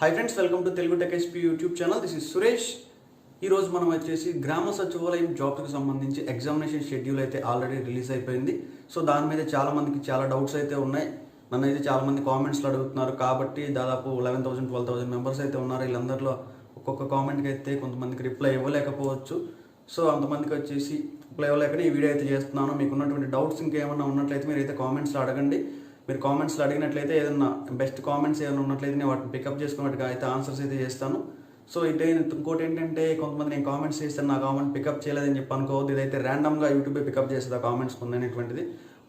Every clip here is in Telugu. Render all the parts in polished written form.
Hi friends, welcome to Telugu tech SP YouTube channel. This is Suresh. ఈరోజు మనం వచ్చేసి గ్రామ సచివాలయం జాబ్కి సంబంధించి ఎగ్జామినేషన్ షెడ్యూల్ అయితే ఆల్రెడీ రిలీజ్ అయిపోయింది. సో దాని మీద చాలా మందికి చాలా డౌట్స్ అయితే ఉన్నాయి. నన్ను అయితే చాలా మంది కామెంట్స్లో అడుగుతున్నారు. కాబట్టి దాదాపు 11,000 12,000 మెంబర్స్ అయితే ఉన్నారు. వీళ్ళందరిలో ఒక్కొక్క కామెంట్కి అయితే కొంతమందికి రిప్లై ఇవ్వలేకపోవచ్చు. సో అంతమందికి వచ్చేసి రిప్లై ఇవ్వలేకనే ఈ వీడియో అయితే చేస్తున్నాను. మీకు ఉన్నటువంటి డౌట్స్ ఇంకేమైనా ఉన్నట్లయితే మీరు అయితే కామెంట్స్లో అడగండి. మీరు కామెంట్స్లో అడిగినట్లయితే ఏదన్నా బెస్ట్ కామెంట్స్ ఏమైనా ఉన్నట్లయితే నేను వాటిని పికప్ చేసుకున్నట్టుగా అయితే ఆన్సర్స్ అయితే చేస్తాను. సో ఇంకోటి ఏంటంటే, కొంతమంది నేను కామెంట్స్ చేస్తాను, నా కామెంట్ పికప్ చేయలేదని చెప్పి అనుకోవద్దు. ఇదైతే ర్యాండమ్గా యూట్యూబే పికప్ చేస్తుంది ఆ కామెంట్స్ ఉందనేటువంటిది.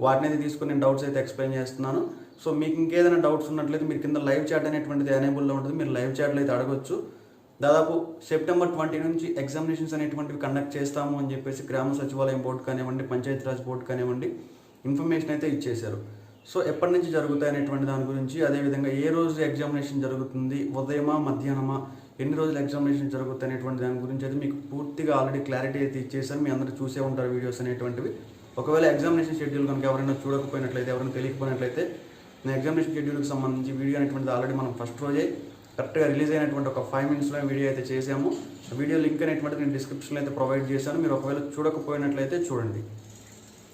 వాటిని అయితే తీసుకుని నేను డౌట్స్ అయితే ఎక్స్ప్లెయిన్ చేస్తున్నాను. సో మీకు ఇంకేదైనా డౌట్స్ ఉన్నట్లయితే మీరు కింద లైవ్ చాట్ అనేటువంటిది ఎనేబుల్లో ఉంటుంది. మీరు లైవ్ చాట్లో అయితే అడగొచ్చు. దాదాపు September 20 నుంచి ఎగ్జామినేషన్స్ అనేటువంటివి కండక్ట్ చేస్తాము అని చెప్పేసి గ్రామ సచివాలయం బోర్డు కానివ్వండి, పంచాయతీరాజ్ బోర్డు కానివ్వండి ఇన్ఫర్మేషన్ అయితే ఇచ్చేశారు. సో ఎప్పటి నుంచి జరుగుతాయి అనేటువంటి దాని గురించి, అదేవిధంగా ఏ రోజు ఎగ్జామినేషన్ జరుగుతుంది, ఉదయమా మధ్యాహ్నమా, ఎన్ని రోజులు ఎగ్జామినేషన్ జరుగుతాయి అనేటువంటి దాని గురించి అయితే మీకు పూర్తిగా ఆల్రెడీ క్లారిటీ అయితే ఇచ్చేసారు. మీ అందరూ చూసే ఉంటారు వీడియోస్ అనేటువంటివి. ఒకవేళ ఎగ్జామినేషన్ షెడ్యూల్ కనుక ఎవరైనా చూడకపోయినట్లయితే, ఎవరైనా తెలియకపోయినట్లయితే, నేను ఎగ్జామినేషన్ షెడ్యూల్కి సంబంధించి వీడియో అనేటువంటిది ఆల్రెడీ మనం ఫస్ట్ రోజే కరెక్ట్గా రిలీజ్ అయినటువంటి ఒక 5 minutesలో వీడియో అయితే చేసాము. వీడియో లింక్ అనేటువంటిది నేను డిస్క్రిప్షన్లో అయితే ప్రొవైడ్ చేశాను. మీరు ఒకవేళ చూడకపోయినట్లయితే చూడండి.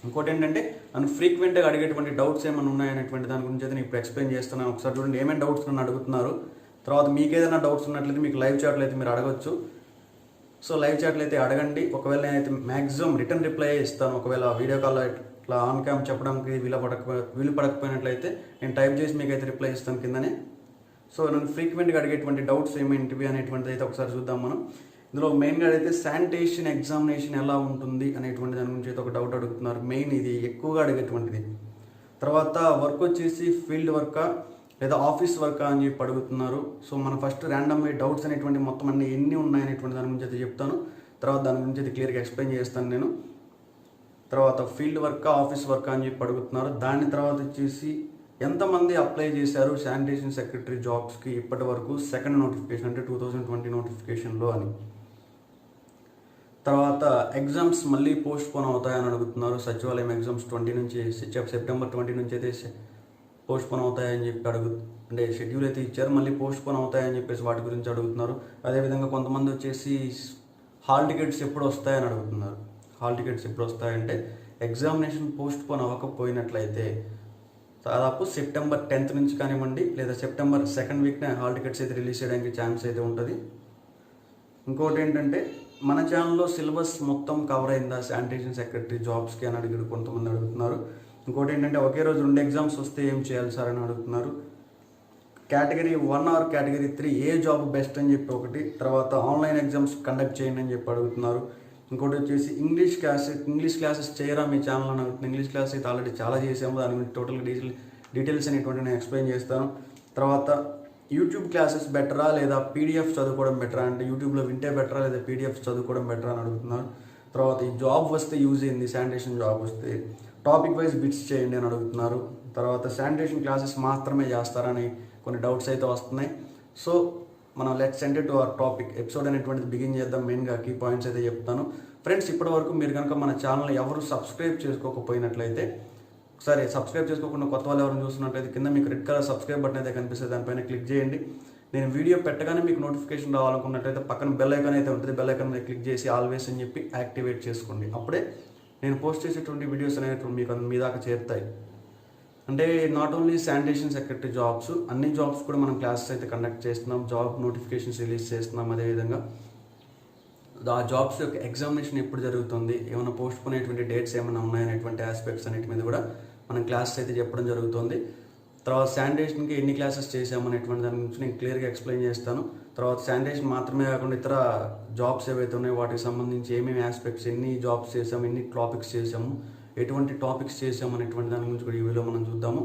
ఇంకోటి ఏంటంటే, నన్ను ఫ్రీక్వెంట్గా అడిగేటువంటి డౌట్స్ ఏమైనా ఉన్నాయనేటువంటి దాని గురించి అయితే నేను ఇప్పుడు ఎక్స్ప్లెయిన్ చేస్తున్నాను. ఒకసారి చూడండి ఏమేమి డౌట్స్ నన్ను అడుగుతున్నారు. తర్వాత మీకు ఏదైనా డౌట్స్ ఉన్నట్లయితే మీకు లైవ్ చాట్లో అయితే మీరు అడగచ్చు. సో లైవ్ చాట్లో అయితే అడగండి. ఒకవేళ నేనైతే మ్యాక్సిమం రిటర్న్ రిప్లై ఇస్తాను. ఒకవేళ వీడియో కాల్లో ఇట్లా ఆన్ క్యామ్ చెప్పడానికి వీలు పడకపోయినట్లయితే నేను టైప్ చేసి మీకు అయితే రిప్లై ఇస్తాను కిందనే. సో నన్ను ఫ్రీక్వెంట్గా అడిగేటువంటి డౌట్స్ ఏమేంటివి అనేటువంటిది అయితే ఒకసారి చూద్దాం మనం. ఇందులో మెయిన్గా అయితే శానిటేషన్ ఎగ్జామినేషన్ ఎలా ఉంటుంది అనేటువంటి దాని గురించి అయితే ఒక డౌట్ అడుగుతున్నారు. మెయిన్ ఇది ఎక్కువగా అడిగేటువంటిది. తర్వాత వర్క్ వచ్చేసి ఫీల్డ్ వర్కా లేదా ఆఫీస్ వర్కా అని చెప్పి అడుగుతున్నారు. సో మనం ఫస్ట్ ర్యాండమ్గా డౌట్స్ అనేటువంటి మొత్తం అన్ని ఎన్ని ఉన్నాయనేటువంటి దాని గురించి అయితే చెప్తాను. తర్వాత దాని గురించి అయితే క్లియర్గా ఎక్స్ప్లెయిన్ చేస్తాను నేను. తర్వాత ఫీల్డ్ వర్కా ఆఫీస్ వర్కా అని చెప్పి అడుగుతున్నారు. దాని తర్వాత వచ్చేసి ఎంతమంది అప్లై చేశారు శానిటేషన్ సెక్రటరీ జాబ్స్కి ఇప్పటి వరకు సెకండ్ నోటిఫికేషన్ అంటే 2020 నోటిఫికేషన్లో అని. తర్వాత ఎగ్జామ్స్ మళ్ళీ పోస్ట్ పోన్ అవుతాయని అడుగుతున్నారు. సచివాలయం ఎగ్జామ్స్ September 20 నుంచి అయితే పోస్ట్ పోన్ అవుతాయని చెప్పి అంటే షెడ్యూల్ అయితే ఇచ్చారు. మళ్ళీ పోస్ట్ పోన్ అవుతాయని చెప్పేసి వాటి గురించి అడుగుతున్నారు. అదేవిధంగా కొంతమంది వచ్చేసి హాల్ టికెట్స్ ఎప్పుడు వస్తాయని అడుగుతున్నారు. హాల్ టికెట్స్ ఎప్పుడు వస్తాయంటే, ఎగ్జామినేషన్ పోస్ట్ పోన్ అవ్వకపోయినట్లయితే దాదాపు September 10th నుంచి కానివ్వండి, లేదా September 2nd వీక్నే హాల్ టికెట్స్ అయితే రిలీజ్ చేయడానికి ఛాన్స్ అయితే ఉంటుంది. ఇంకోటి ఏంటంటే, మన ఛానల్లో సిలబస్ మొత్తం కవర్ అయిందా శానిటేషన్ సెక్రటరీ జాబ్స్కి అని కొంతమంది అడుగుతున్నారు. ఇంకోటి ఏంటంటే, ఒకే రోజు 2 ఎగ్జామ్స్ వస్తే ఏం చేయాలి సార్ అని అడుగుతున్నారు. Category 1 or category 3 A job best అని చెప్పి ఒకటి. తర్వాత ఆన్లైన్ ఎగ్జామ్స్ కండక్ట్ చేయండి అని చెప్పి అడుగుతున్నారు. ఇంకోటి వచ్చేసి ఇంగ్లీష్ క్లాసెస్ చేయరా మీ ఛానల్ అని అడుగుతుంది. ఇంగ్లీష్ క్లాస్ అయితే ఆల్రెడీ చాలా చేసాము. దాని గురించి టోటల్ డీటెయిల్స్ అనేటువంటి నేను ఎక్స్ప్లెయిన్ చేస్తాను. తర్వాత యూట్యూబ్ క్లాసెస్ బెటరా లేదా పీడిఎఫ్ చదువుకోవడం బెటరా అంటే, యూట్యూబ్లో వింటే బెటరా లేదా పీడిఎఫ్ చదువుకోవడం బెటరా అని అడుగుతున్నారు. తర్వాత ఈ జాబ్ వస్తే యూజ్ అయింది, శానిటేషన్ జాబ్ వస్తే టాపిక్ వైజ్ బిట్స్ చేయండి అని అడుగుతున్నారు. తర్వాత శానిటేషన్ క్లాసెస్ మాత్రమే చేస్తారని కొన్ని డౌట్స్ అయితే వస్తున్నాయి. సో మనం let's send to our topic. Episode అనేటువంటిది బిగిన్ చేద్దాం. మెయిన్గా కీ పాయింట్స్ అయితే చెప్తాను. ఫ్రెండ్స్, ఇప్పటి వరకు మీరు కనుక మన ఛానల్ ఎవరు సబ్స్క్రైబ్ చేసుకోకపోయినట్లయితే, ఒకసారి సబ్స్క్రైబ్ చేసుకోకుండా కొత్త వాళ్ళు ఎవరైనా చూస్తున్నట్లయితే కింద మీకు రెడ్ కలర్ సబ్స్క్రైబ్ బటన్ అయితే కనిపిస్తుంది. దానిపైన క్లిక్ చేయండి. నేను వీడియో పెట్టగానే మీకు నోటిఫికేషన్ రావాలనుకున్నట్లయితే పక్కన బెల్ ఐకాన్ అయితే ఉంటుంది. బెల్ ఐకాన్ మీద క్లిక్ చేసి ఆల్వేస్ అని చెప్పి యాక్టివేట్ చేసుకోండి. అప్పుడే నేను పోస్ట్ చేసేటువంటి వీడియోస్ అనేవి మీకు మీ దాకా చేరుతాయి. అంటే not only sanitation secretary jobs, అన్ని జాబ్స్ కూడా మనం క్లాసెస్ అయితే కండక్ట్ చేస్తున్నాం. జాబ్ నోటిఫికేషన్స్ రిలీజ్ చేస్తున్నాం. అదేవిధంగా ఆ జాబ్స్ యొక్క ఎగ్జామినేషన్ ఎప్పుడు జరుగుతుంది, ఏమైనా పోస్ట్ పోనేటువంటి డేట్స్ ఏమైనా ఉన్నాయనేటువంటి ఆస్పెక్ట్స్ అన్నిటి మీద కూడా మనం క్లాసెస్ అయితే చెప్పడం జరుగుతుంది. తర్వాత శానిటేషన్కి ఎన్ని క్లాసెస్ చేసామనేటువంటి దాని గురించి నేను క్లియర్గా ఎక్స్ప్లెయిన్ చేస్తాను. తర్వాత శానిటేషన్ మాత్రమే కాకుండా ఇతర జాబ్స్ ఏవైతే ఉన్నాయో వాటికి సంబంధించి ఏమేమి ఆస్పెక్ట్స్, ఎన్ని జాబ్స్ చేసాము, ఎన్ని టాపిక్స్ చేసాము, ఎటువంటి టాపిక్స్ చేసాము అనేటువంటి దాని గురించి కూడా ఈ వీడియోలో మనం చూద్దాము.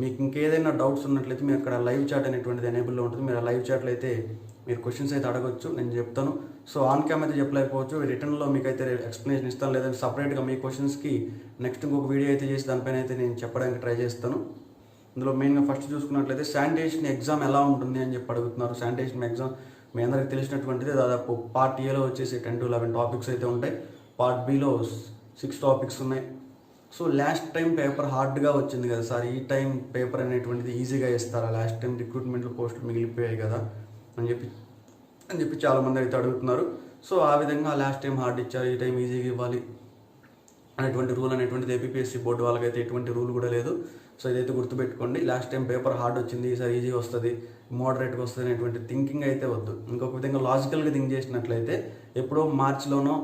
మీకు ఇంకేదైనా డౌట్స్ ఉన్నట్లయితే మీరు అక్కడ లైవ్ చాట్ అనేటువంటిది ఎనేబుల్లో ఉంటుంది. మీరు ఆ లైవ్ చాట్లో అయితే మీరు క్వశ్చన్స్ అయితే అడగొచ్చు, నేను చెప్తాను. సో ఆన్ క్యామ్ అయితే చెప్పలేకపోవచ్చు, రిటర్న్లో మీకు అయితే ఎక్స్ప్లెనేషన్ ఇస్తాను. లేదంటే సపరేట్గా మీ క్వశ్చన్స్కి నెక్స్ట్ ఇంకొక వీడియో అయితే చేసి దానిపైన అయితే నేను చెప్పడానికి ట్రై చేస్తాను. ఇందులో మెయిన్గా ఫస్ట్ చూసుకున్నట్లయితే శానిటేషన్ ఎగ్జామ్ ఎలా ఉంటుంది అని చెప్పి అడుగుతున్నారు. శానిటేషన్ ఎగ్జామ్ మీ అందరికీ తెలిసినటువంటిది. దాదాపు పార్ట్ ఏలో వచ్చేసి 10 to 11 టాపిక్స్ అయితే ఉంటాయి. పార్ట్ బిలో 6 టాపిక్స్ ఉన్నాయి. సో లాస్ట్ టైం పేపర్ హార్డ్గా వచ్చింది కదా సార్, ఈ టైం పేపర్ అనేటువంటిది ఈజీగా ఇస్తారా, లాస్ట్ టైం రిక్రూట్మెంట్లో పోస్టులు మిగిలిపోయాయి కదా అని చెప్పి చాలామంది అయితే అడుగుతున్నారు. సో ఆ విధంగా లాస్ట్ టైం హార్డ్ ఇచ్చారు, ఈ టైం ఈజీగా ఇవ్వాలి అనేటువంటి రూల్ అనేటువంటిది ఏపీఎస్సీ బోర్డు వాళ్ళకైతే ఎటువంటి రూల్ కూడా లేదు. సో ఇదైతే గుర్తుపెట్టుకోండి. లాస్ట్ టైం పేపర్ హార్డ్ వచ్చింది, ఈసారి ఈజీగా వస్తుంది, మోడరేట్గా వస్తుంది అనేటువంటి థింకింగ్ అయితే వద్దు. ఇంకొక విధంగా లాజికల్గా థింక్ చేసినట్లయితే ఎప్పుడో మార్చిలోనో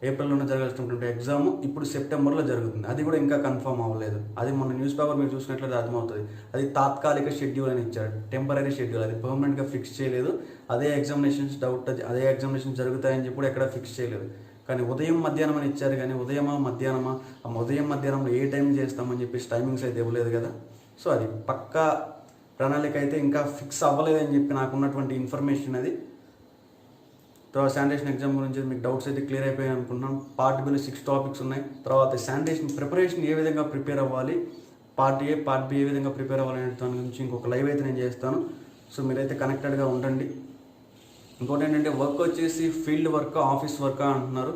ఏప్రిల్లోనో జరగాల్సినటువంటి ఎగ్జామ్ ఇప్పుడు సెప్టెంబర్లో జరుగుతుంది. అది కూడా ఇంకా కన్ఫర్మ్ అవ్వలేదు. అది మొన్న న్యూస్ పేపర్ మీరు చూసినట్లయితే అర్థమవుతుంది. అది తాత్కాలిక షెడ్యూల్ అని ఇచ్చాడు, టెంపరీ షెడ్యూల్, అది పర్మనెంట్గా ఫిక్స్ చేయలేదు. అదే ఎగ్జామినేషన్స్ జరుగుతాయని చెప్పి కూడా ఎక్కడ ఫిక్స్ చేయలేదు. కానీ ఉదయం మధ్యాహ్నం అని ఇచ్చారు, కానీ ఉదయమా మధ్యాహ్నమా, ఆ ఉదయం మధ్యాహ్నంలో ఏ టైం చేస్తామని చెప్పేసి టైమింగ్స్ అయితే ఇవ్వలేదు కదా. సో అది పక్కా ప్రణాళిక అయితే ఇంకా ఫిక్స్ అవ్వలేదని చెప్పి నాకున్నటువంటి ఇన్ఫర్మేషన్ అది. తర్వాత శానిటేషన్ ఎగ్జామ్ గురించి మీకు డౌట్స్ అయితే క్లియర్ అయిపోయాయి అనుకుంటున్నాం. పార్ట్ బిలో 6 టాపిక్స్ ఉన్నాయి. తర్వాత శానిటేషన్ ప్రిపరేషన్ ఏ విధంగా ప్రిపేర్ అవ్వాలి, పార్ట్ ఏ పార్ట్ బి ఏ విధంగా ప్రిపేర్ అవ్వాలి అనే దాని గురించి ఇంకొక లైవ్ అయితే నేను చేస్తాను. సో మీరైతే కనెక్టెడ్గా ఉండండి. ఇంకోటి ఏంటంటే వర్క్ వచ్చేసి ఫీల్డ్ వర్క్, ఆఫీస్ వర్క్ అంటున్నారు.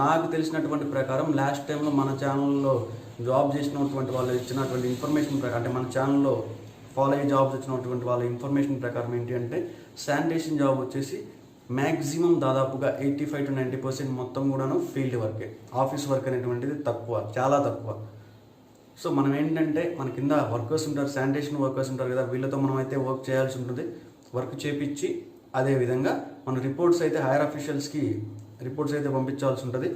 నాకు తెలిసినటువంటి ప్రకారం లాస్ట్ టైంలో మన ఛానల్లో జాబ్ చేసినటువంటి వాళ్ళు ఇచ్చినటువంటి ఇన్ఫర్మేషన్ ప్రకారం, అంటే మన ఛానల్లో ఫాలో అయ్యి జాబ్స్ వచ్చినటువంటి వాళ్ళ ఇన్ఫర్మేషన్ ప్రకారం ఏంటి అంటే శానిటేషన్ జాబ్ వచ్చేసి మ్యాక్సిమం దాదాపుగా 85 to 90% మొత్తం కూడాను ఫీల్డ్ వర్కే. ఆఫీస్ వర్క్ అనేటువంటిది తక్కువ, చాలా తక్కువ. సో మనం ఏంటంటే మన కింద వర్కర్స్ ఉంటారు, శానిటేషన్ వర్కర్స్ ఉంటారు కదా, వీళ్ళతో మనం అయితే వర్క్ చేయాల్సి ఉంటుంది. వర్క్ చేపించి అదేవిధంగా మన రిపోర్ట్స్ అయితే హైయర్ అఫీషియల్స్కి రిపోర్ట్స్ అయితే పంపించాల్సి ఉంటుంది.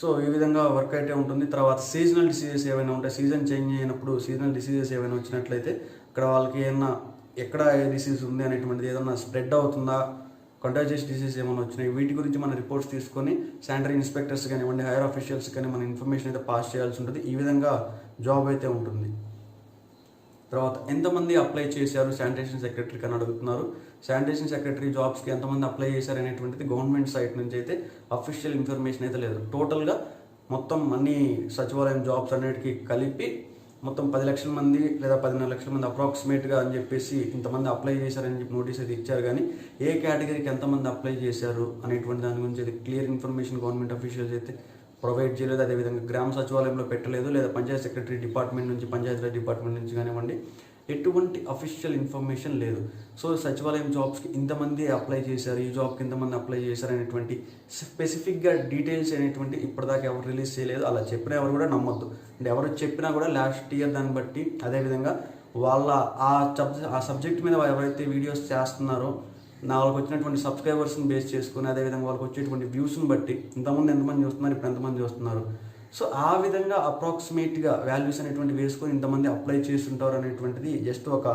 సో ఈ విధంగా వర్క్ అయితే ఉంటుంది. తర్వాత సీజనల్ డిసీజెస్ ఏమైనా ఉంటాయి, సీజన్ చేంజ్ అయినప్పుడు సీజనల్ డిసీజెస్ ఏమైనా వచ్చినట్లయితే అక్కడ వాళ్ళకి ఏమన్నా ఎక్కడ ఏ డిసీజ్ ఉంది అనేటువంటిది ఏదన్నా స్ప్రెడ్ అవుతుందా, కంటాజియస్ డిసీజ్ ఏమైనా వచ్చినాయి, వీటి గురించి మన రిపోర్ట్స్ తీసుకొని శానిటరీ ఇన్స్పెక్టర్స్ కానివ్వండి, హైయర్ అఫీషియల్స్ కానీ మన ఇన్ఫర్మేషన్ అయితే పాస్ చేయాల్సి ఉంటుంది. ఈ విధంగా జాబ్ అయితే ఉంటుంది. తర్వాత ఎంతమంది అప్లై చేశారు శానిటేషన్ సెక్రటరీకి అని అడుగుతున్నారు. శానిటేషన్ సెక్రటరీ జాబ్స్కి ఎంతమంది అప్లై చేశారు అనేటువంటిది గవర్నమెంట్ సైట్ నుంచి అయితే అఫీషియల్ ఇన్ఫర్మేషన్ అయితే లేదు. టోటల్గా మొత్తం అన్ని సచివాలయం జాబ్స్ అన్నిటికీ కలిపి మొత్తం 10 లక్షల మంది లేదా 10.5 లక్షల మంది అప్రాక్సిమేట్గా అని చెప్పేసి ఇంతమంది అప్లై చేశారని చెప్పి నోటీస్ అయితే ఇచ్చారు. కానీ ఏ కేటగిరీకి ఎంతమంది అప్లై చేశారు అనేటువంటి దాని గురించి అయితే క్లియర్ ఇన్ఫర్మేషన్ గవర్నమెంట్ అఫీషియల్స్ అయితే ప్రొవైడ్ చేయలేదు. అదేవిధంగా గ్రామ సచివాలయంలో పెట్టలేదు, లేదా పంచాయత్ సెక్రటరీ డిపార్ట్మెంట్ నుంచి, పంచాయతీరాజ్ డిపార్ట్మెంట్ నుంచి కానివ్వండి, ఎటువంటి అఫీషియల్ ఇన్ఫర్మేషన్ లేదు. సో సచివాలయం జాబ్స్కి ఇంతమంది అప్లై చేశారు, ఈ జాబ్కి ఇంతమంది అప్లై చేశారు అనేటువంటి స్పెసిఫిక్గా డీటెయిల్స్ అనేటువంటి ఇప్పటిదాకా ఎవరు రిలీజ్ చేయలేదు. అలా చెప్పినా ఎవరు కూడా నమ్మొద్దు. అంటే ఎవరు చెప్పినా కూడా లాస్ట్ ఇయర్ దాన్ని బట్టి, అదేవిధంగా వాళ్ళ ఆ సబ్జెక్ట్ మీద ఎవరైతే వీడియోస్ చేస్తున్నారో వాళ్ళకి వచ్చినటువంటి సబ్స్క్రైబర్స్ని బేస్ చేసుకుని, అదేవిధంగా వాళ్ళకి వచ్చేటువంటి వ్యూస్ని బట్టి ఇంతకుముందు ఎంతమంది చూస్తున్నారు, ఇప్పుడు ఎంతమంది చూస్తున్నారు, సో ఆ విధంగా అప్రాక్సిమేట్గా వాల్యూస్ అనేటువంటి వేసుకొని ఇంతమంది అప్లై చేస్తుంటారు అనేటువంటిది జస్ట్ ఒక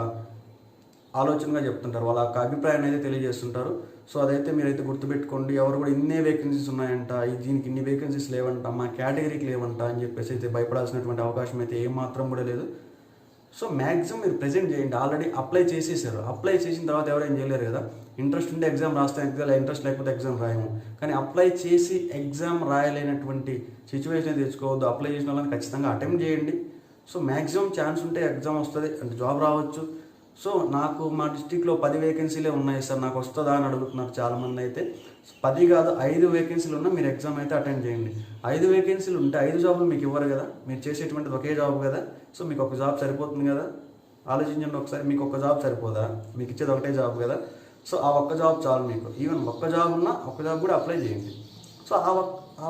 ఆలోచనగా చెప్తుంటారు, వాళ్ళ అభిప్రాయాన్ని అయితే తెలియజేస్తుంటారు. సో అదైతే మీరైతే గుర్తుపెట్టుకోండి. ఎవరు కూడా ఇన్నే వేకెన్సీస్ ఉన్నాయంట, దీనికి ఇన్ని వేకెన్సీస్ లేవంట, మా కేటగిరీకి లేవంట అని చెప్పేసి అయితే భయపడాల్సినటువంటి అవకాశం అయితే ఏమాత్రం కూడా లేదు. సో మ్యాక్సిమం మీరు ప్రెజెంట్ చేయండి. ఆల్రెడీ అప్లై చేసేసారు, అప్లై చేసిన తర్వాత ఎవరైనా చేయలేరు కదా. ఇంట్రెస్ట్ ఉంటే ఎగ్జామ్ రాస్తాం, ఇంట్రెస్ట్ లేకపోతే ఎగ్జామ్ రాయము. కానీ అప్లై చేసి ఎగ్జామ్ రాయలేనటువంటి సిచ్యువేషన్ తెచ్చుకోవద్దు. అప్లై చేసిన వాళ్ళని ఖచ్చితంగా అటెంప్ట్ చేయండి. సో మ్యాక్సిమం ఛాన్స్ ఉంటే ఎగ్జామ్ వస్తుంది, అంటే జాబ్ రావచ్చు. సో నాకు మా డిస్టిక్లో 10 వేకెన్సీలే ఉన్నాయి సార్, నాకు వస్తుందా అని అడుగుతున్నారు చాలామంది. అయితే 10 కాదు 5 వేకెన్సీలు ఉన్నా మీరు ఎగ్జామ్ అయితే అటెండ్ చేయండి. 5 వేకెన్సీలు ఉంటే 5 జాబులు మీకు ఇవ్వరు కదా, మీరు చేసేటువంటిది ఒకే జాబ్ కదా. సో మీకు ఒక జాబ్ సరిపోతుంది కదా, ఆలోచించండి ఒకసారి. మీకు ఒక జాబ్ సరిపోదా, మీకు ఇచ్చేది ఒకటే జాబ్ కదా. సో ఆ ఒక్క జాబ్ చాలు మీకు. ఈవెన్ ఒక్క జాబ్ ఉన్నా ఒక్క జాబ్ కూడా అప్లై చేయండి. సో ఆ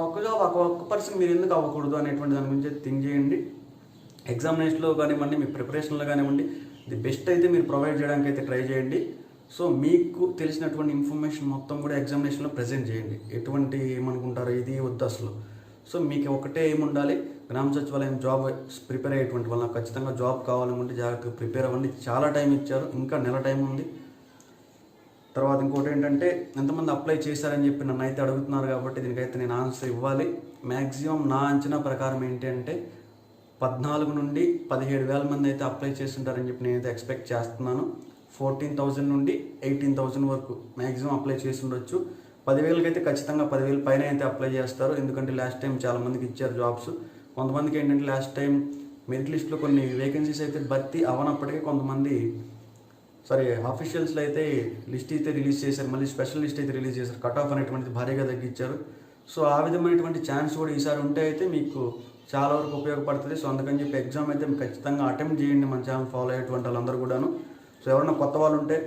ఒక్క జాబ్ ఒక్క పర్సన్ మీరు ఎందుకు అవ్వకూడదు అనేటువంటి దాని గురించి థింక్ చేయండి. ఎగ్జామినేషన్లో కానివ్వండి, మీ ప్రిపరేషన్లో కానివ్వండి, ది బెస్ట్ అయితే మీరు ప్రొవైడ్ చేయడానికి అయితే ట్రై చేయండి. సో మీకు తెలిసినటువంటి ఇన్ఫర్మేషన్ మొత్తం కూడా ఎగ్జామినేషన్లో ప్రజెంట్ చేయండి. ఎటువంటి ఏమనుకుంటారో ఇది వద్దు అసలు. సో మీకు ఒకటే ఏముండాలి, గ్రామ సచివాలయం జాబ్ ప్రిపేర్ అయ్యేటువంటి వాళ్ళు ఖచ్చితంగా జాబ్ కావాలనుకుంటే జాగ్రత్తగా ప్రిపేర్ అవ్వండి. చాలా టైం ఇచ్చారు, ఇంకా నెల టైం ఉంది. తర్వాత ఇంకోటి ఏంటంటే ఎంతమంది అప్లై చేశారని చెప్పి నన్ను అయితే అడుగుతున్నారు కాబట్టి దీనికైతే నేను ఆన్సర్ ఇవ్వాలి. మ్యాక్సిమం నా అంచనా ప్రకారం ఏంటి అంటే 14 నుండి 17,000 మంది అయితే అప్లై చేస్తుంటారని చెప్పి నేనైతే ఎక్స్పెక్ట్ చేస్తున్నాను. 14,000 నుండి 18,000 వరకు మ్యాక్సిమం అప్లై చేసి ఉండొచ్చు. 10,000కి అయితే ఖచ్చితంగా 10,000 పైన అయితే అప్లై చేస్తారు. ఎందుకంటే లాస్ట్ టైం చాలామందికి ఇచ్చారు జాబ్స్. కొంతమందికి ఏంటంటే లాస్ట్ టైం మెరిట్ లిస్ట్లో కొన్ని వేకెన్సీస్ అయితే భర్తీ అవనప్పటికీ కొంతమంది ఆఫీషియల్స్లో అయితే లిస్ట్ అయితే రిలీజ్ చేశారు, మళ్ళీ స్పెషల్ లిస్ట్ అయితే రిలీజ్ చేశారు. కట్ ఆఫ్ అనేటువంటిది భారీగా తగ్గించారు. సో ఆ విధమైనటువంటి ఛాన్స్ కూడా ఈసారి ఉంటే అయితే మీకు చాలా వరకు ఉపయోగపడుతుంది. సో అందుకని చెప్పి ఎగ్జామ్ అయితే మీరు ఖచ్చితంగా అటెంప్ట్ చేయండి. మన ఛానల్ ఫాలో అయ్యేటువంటి వాళ్ళందరూ కూడాను. సో ఎవరైనా కొత్త వాళ్ళు ఉంటే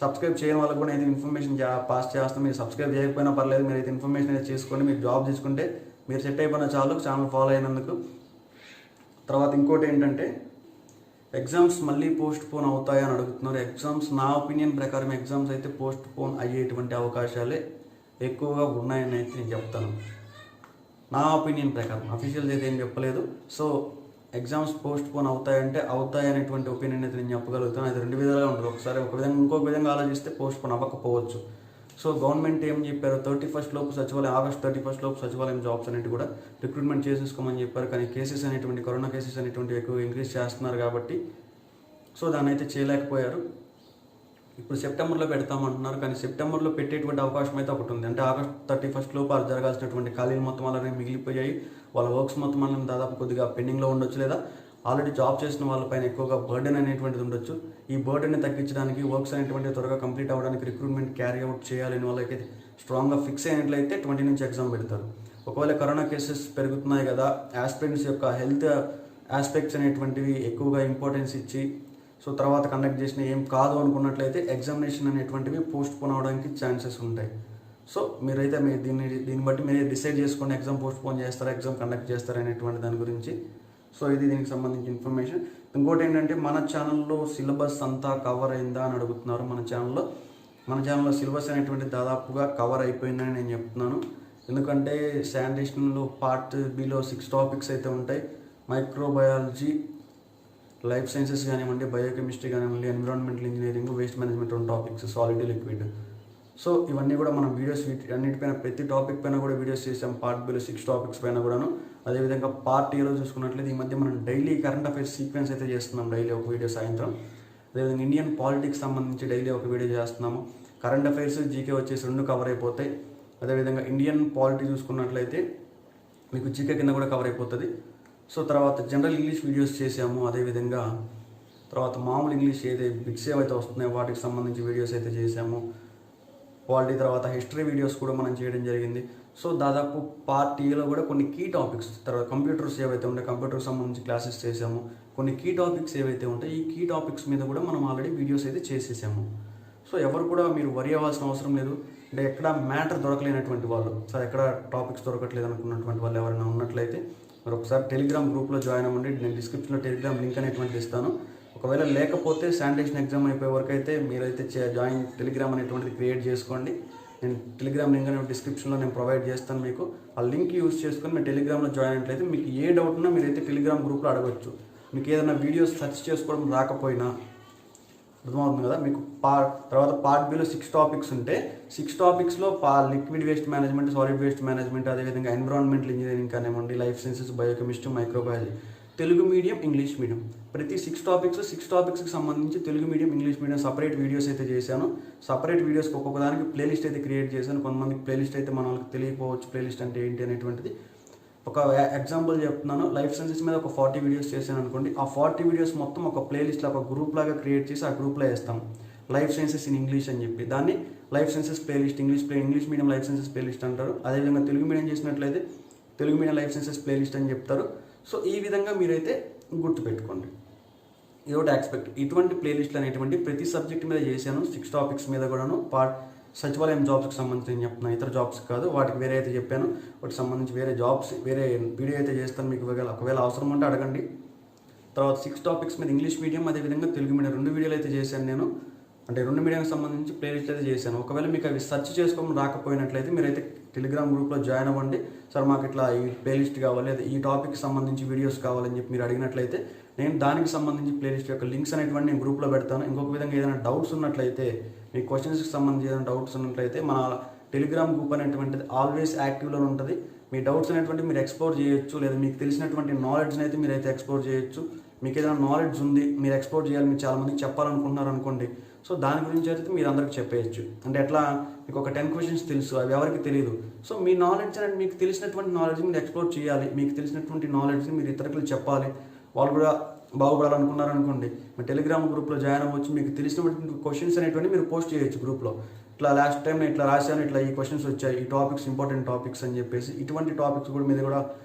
సబ్స్క్రైబ్ చేయని వాళ్ళకి కూడా అయితే ఇన్ఫర్మేషన్ పాస్ చేస్తాం. మీరు సబ్స్క్రైబ్ చేయకపోయినా పర్లేదు, మీరు అయితే ఇన్ఫర్మేషన్ అయితే చేసుకోండి. మీరు జాబ్ తీసుకుంటే మీరు సెట్ అయిపోయిన చాలు ఛానల్ ఫాలో అయినందుకు. తర్వాత ఇంకోటి ఏంటంటే ఎగ్జామ్స్ మళ్ళీ పోస్ట్ పోన్ అవుతాయని అడుగుతున్నారు. ఎగ్జామ్స్ నా ఒపీనియన్ ప్రకారం ఎగ్జామ్స్ అయితే పోస్ట్ పోన్ అయ్యేటువంటి అవకాశాలే ఎక్కువగా ఉన్నాయని అయితే నేను చెప్తాను. నా ఒపీనియన్ ప్రకారం అఫీషియల్స్ అయితే ఏం చెప్పలేదు. సో ఎగ్జామ్స్ పోస్ట్ పోన్ అవుతాయంటే అవుతాయి అనేటువంటి ఒపీనియన్ అయితే నేను చెప్పగలుగుతాను. అది రెండు విధాలుగా ఉంటుంది. ఒకసారి ఒక విధంగా ఇంకొక విధంగా ఆలోచిస్తే పోస్ట్ పోన్ అవ్వకపోవచ్చు. సో గవర్నమెంట్ ఏం చెప్పారు, 31st లోపు సచివాలయం, ఆగస్ట్ 31st లోపు సచివాలయం జాబ్స్ అనేవి కూడా రిక్రూట్మెంట్ చేసేసుకోమని చెప్పారు. కానీ కేసెస్ అనేటువంటి కరోనా కేసెస్ అనేటువంటి ఎక్కువ ఇంక్రీజ్ చేస్తున్నారు కాబట్టి సో దాన్ని అయితే చేయలేకపోయారు. ఇప్పుడు సెప్టెంబర్లో పెడతామంటున్నారు. కానీ సెప్టెంబర్లో పెట్టేటువంటి అవకాశం అయితే ఒకటి ఉంది. అంటే ఆగస్ట్ 31st లోపు అది జరగాల్సినటువంటి ఖాళీలు మొత్తం అలానే మిగిలిపోయాయి. వాళ్ళ వర్క్స్ మొత్తం అలానే దాదాపు కొద్దిగా పెండింగ్లో ఉండొచ్చు, లేదా ఆల్రెడీ జాబ్ చేసిన వాళ్ళపైన ఎక్కువగా బర్డెన్ అనేటువంటిది ఉండొచ్చు. ఈ బర్డెన్ని తగ్గించడానికి, వర్క్స్ అనేటువంటి త్వరగా కంప్లీట్ అవ్వడానికి రిక్రూట్మెంట్ క్యారీ అవుట్ చేయాలని వాళ్ళకి స్ట్రాంగ్గా ఫిక్స్ అయినట్లయితే 20 నుంచి ఎగ్జామ్ పెడతారు. ఒకవేళ కరోనా కేసెస్ పెరుగుతున్నాయి కదా, ఆస్పిరెంట్స్ యొక్క హెల్త్ ఆస్పెక్ట్స్ అనేటువంటివి ఎక్కువగా ఇంపార్టెన్స్ ఇచ్చి సో తర్వాత కండక్ట్ చేసిన ఏం కాదు అనుకున్నట్లయితే ఎగ్జామినేషన్ అనేటువంటివి పోస్ట్ పోన్ అవడానికి ఛాన్సెస్ ఉంటాయి. సో మీరైతే మీరు దీన్ని బట్టి మీరే డిసైడ్ చేసుకోండి, ఎగ్జామ్ పోస్ట్ పోన్ చేస్తారా, ఎగ్జామ్ కండక్ట్ చేస్తారా అనేటువంటి దాని గురించి. సో ఇది దీనికి సంబంధించిన ఇన్ఫర్మేషన్. ఇంకోటి ఏంటంటే మన ఛానల్లో సిలబస్ అంతా కవర్ అయిందా అని అడుగుతున్నారు. మన ఛానల్లో సిలబస్ అనేటువంటి దాదాపుగా కవర్ అయిపోయిందని నేను చెప్తున్నాను. ఎందుకంటే శానిటేషన్లో పార్ట్ బిలో 6 టాపిక్స్ అయితే ఉంటాయి. మైక్రోబయాలజీ, లైఫ్ సైన్సెస్ కానివ్వండి, బయోకెమిస్ట్రీ కానివ్వండి, environmental engineering, waste management 2 topics, solid liquid. So ఇవన్నీ కూడా మనం వీడియోస్ అన్నిటిపైన ప్రతి టాపిక్ పైన కూడా వీడియోస్ చేసాం. పార్ట్ బిలో 6 టాపిక్స్ పైన కూడాను. అదేవిధంగా పార్ట్ ఏలో చూసుకున్నట్లయితే ఈ మధ్య మనం డైలీ కరెంట్ అఫైర్స్ సీక్వెన్స్ అయితే చేస్తున్నాం. డైలీ ఒక వీడియో సాయంత్రం. అదేవిధంగా ఇండియన్ పాలిటిక్స్ సంబంధించి డైలీ ఒక వీడియో చేస్తున్నాము. కరెంట్ అఫైర్స్, జీకే వచ్చేసి 2 కవర్ అయిపోతాయి. అదేవిధంగా ఇండియన్ పాలిటీ చూసుకున్నట్లయితే మీకు జీకే కింద కూడా కవర్ అయిపోతుంది. సో తర్వాత జనరల్ ఇంగ్లీష్ వీడియోస్ చేసాము. అదేవిధంగా తర్వాత మామూలు ఇంగ్లీష్ బిట్స్ ఏవైతే వస్తున్నాయో వాటికి సంబంధించి వీడియోస్ అయితే చేసాము. పాలిటీ తర్వాత హిస్టరీ వీడియోస్ కూడా మనం చేయడం జరిగింది. సో దాదాపు పార్ట్ ఏలో కూడా కొన్ని కీ టాపిక్స్, తర్వాత కంప్యూటర్స్ ఏవైతే ఉంటాయి కంప్యూటర్కి సంబంధించి క్లాసెస్ చేసాము. కొన్ని కీ టాపిక్స్ ఏవైతే ఉంటాయి ఈ కీ టాపిక్స్ మీద కూడా మనం ఆల్రెడీ వీడియోస్ అయితే చేసేసాము. సో ఎవరు కూడా మీరు వరి అవ్వాల్సిన అవసరం లేదు. అంటే ఎక్కడ మ్యాటర్ దొరకలేనటువంటి వాళ్ళు, సార్ ఎక్కడ టాపిక్స్ దొరకట్లేదు అనుకున్నటువంటి వాళ్ళు ఎవరైనా ఉన్నట్లయితే మరి ఒకసారి టెలిగ్రామ్ గ్రూప్లో జాయిన్ అవ్వండి. నేను డిస్క్రిప్షన్లో టెలిగ్రామ్ లింక్ అనేటువంటిది ఇస్తాను. ఒకవేళ లేకపోతే శానిటేషన్ ఎగ్జామ్ అయిపోయే వరకు అయితే మీరైతే టెలిగ్రామ్ అనేటువంటిది క్రియేట్ చేసుకోండి. నేను టెలిగ్రామ్ లింక్ అనేది డిస్క్రిప్షన్లో నేను ప్రొవైడ్ చేస్తాను మీకు. ఆ లింక్ యూజ్ చేసుకొని మీరు టెలిగ్రామ్లో జాయిన్ అయినట్లయితే మీకు ఏ డౌట్ ఉన్నా మీరైతే టెలిగ్రామ్ గ్రూప్లో అడగవచ్చు. మీకు ఏదైనా వీడియోస్ సెర్చ్ చేసుకోవడం రాకపోయినా అర్థమవుతుంది కదా. మీకు తర్వాత పార్ట్ బిలో 6 టాపిక్స్ ఉంటే 6 టాపిక్స్లో liquid waste management, solid waste management, అదేవిధంగా ఎన్విరాన్మెంటల్ ఇంజనీరింగ్ కానివ్వండి, life sciences, biochemistry, microbiology, Telugu medium, English medium, ప్రతి 6 టాపిక్స్కి సంబంధించి Telugu medium, English medium separate videos అయితే చేశాను. సపరేట్ వీడియోస్కి ఒక్కొక్క దానికి ప్లేలిస్ట్ అయితే క్రియేట్ చేశాను. కొంతమందికి ప్లేలిస్ట్ అయితే మన వాళ్ళకి తెలియకపోవచ్చు ప్లేలిస్ట్ అంటే ఏంటి అనేటువంటిది. ఒక ఎగ్జాంపుల్ చెప్తున్నాను. లైఫ్ సైన్సెస్ మీద ఒక 40 వీడియోస్ చేశాను అనుకోండి. ఆ 40 వీడియోస్ మొత్తం ఒక ప్లేలిస్ట్లో ఒక గ్రూప్ లాగా క్రియేట్ చేసి ఆ గ్రూప్లో వేస్తాం. లైఫ్ సైన్సెస్ ఇన్ ఇంగ్లీష్ అని చెప్పి దాన్ని life sciences playlist, English medium life sciences playlist అంటారు. అదేవిధంగా తెలుగు మీడియం చేసినట్లయితే Telugu medium life sciences playlist అని చెప్తారు. సో ఈ విధంగా మీరైతే గుర్తుపెట్టుకోండి. ఇదొకటి ఆస్పెక్ట్. ఇటువంటి ప్లేలిస్ట్లు అనేటువంటి ప్రతి సబ్జెక్ట్ మీద చేశాను. 6 టాపిక్స్ మీద కూడాను. సచివాలయం జాబ్స్కి సంబంధించి నేను చెప్తున్నాను, ఇతర జాబ్స్ కాదు. వాటికి వేరే అయితే చెప్పాను. వాటికి సంబంధించి వేరే జాబ్స్ వేరే వీడియో అయితే చేస్తాను. మీకు ఒకవేళ అవసరం ఉంటే అడగండి. తర్వాత 6 టాపిక్స్ మీద ఇంగ్లీష్ మీడియం, అదేవిధంగా తెలుగు మీడియం 2 వీడియోలు అయితే చేశాను నేను. అంటే 2 మీడియంకి సంబంధించి ప్లేలిస్ట్ అయితే చేశాను. ఒకవేళ మీకు అవి సెర్చ్ చేసుకోవడం రాకపోయినట్లయితే మీరైతే టెలిగ్రామ్ గ్రూప్లో జాయిన్ అవ్వండి. సార్ మాకు ఇట్లా ఈ ప్లేలిస్ట్ కావాలి, లేదా ఈ టాపిక్కి సంబంధించి వీడియోస్ కావాలని చెప్పి మీరు అడిగినట్లయితే నేను దానికి సంబంధించి ప్లేలిస్ట్ యొక్క లింక్స్ అనేటువంటి నేను గ్రూప్లో పెడతాను. ఇంకొక విధంగా ఏదైనా డౌట్స్ ఉన్నట్లయితే, మీ క్వశ్చన్స్కి సంబంధించి ఏదైనా డౌట్స్ ఉన్నట్లయితే మన టెలిగ్రామ్ గ్రూప్ అనేటువంటిది ఆల్వేస్ యాక్టివ్లో ఉంటుంది. మీ డౌట్స్ అనేటువంటి మీరు ఎక్స్ప్లోర్ చేయొచ్చు, లేదా మీకు తెలిసినటువంటి నాలెడ్జ్ని అయితే మీరైతే ఎక్స్ప్లోర్ చేయొచ్చు. మీకు ఏదైనా నాలెడ్జ్ ఉంది, మీరు ఎక్స్ప్లోర్ చేయాలి, మీరు చాలామందికి చెప్పాలనుకుంటున్నారు అనుకోండి. సో దాని గురించి అయితే మీరు అందరికి చెప్పేయచ్చు. అంటే ఎట్లా, మీకు ఒక 10 క్వశ్చన్స్ తెలుసు, అవి ఎవరికి తెలియదు. సో మీ నాలెడ్జ్ అనేది మీకు తెలిసినటువంటి నాలెడ్జ్ని మీరు ఎక్స్ప్లోర్ చేయాలి. మీకు తెలిసినటువంటి నాలెడ్జ్ని మీరు ఇతరులకు చెప్పాలి, వాళ్ళు కూడా బాగుపడాలనుకున్నారనుకోండి. మీ టెలిగ్రామ్ గ్రూప్లో జాయిన్ అవ్వచ్చు. మీకు తెలిసినటువంటి క్వశ్చన్స్ అనేటువంటి మీరు పోస్ట్ చేయొచ్చు గ్రూప్లో. ఇట్లా లాస్ట్ టైం నేను ఇట్లా రాశాను, ఇట్లా ఈ క్వశ్చన్స్ వచ్చాయి, ఈ టాపిక్స్ ఇంపార్టెంట్ టాపిక్స్ అని చెప్పేసి ఇటువంటి టాపిక్స్ కూడా మీద కూడా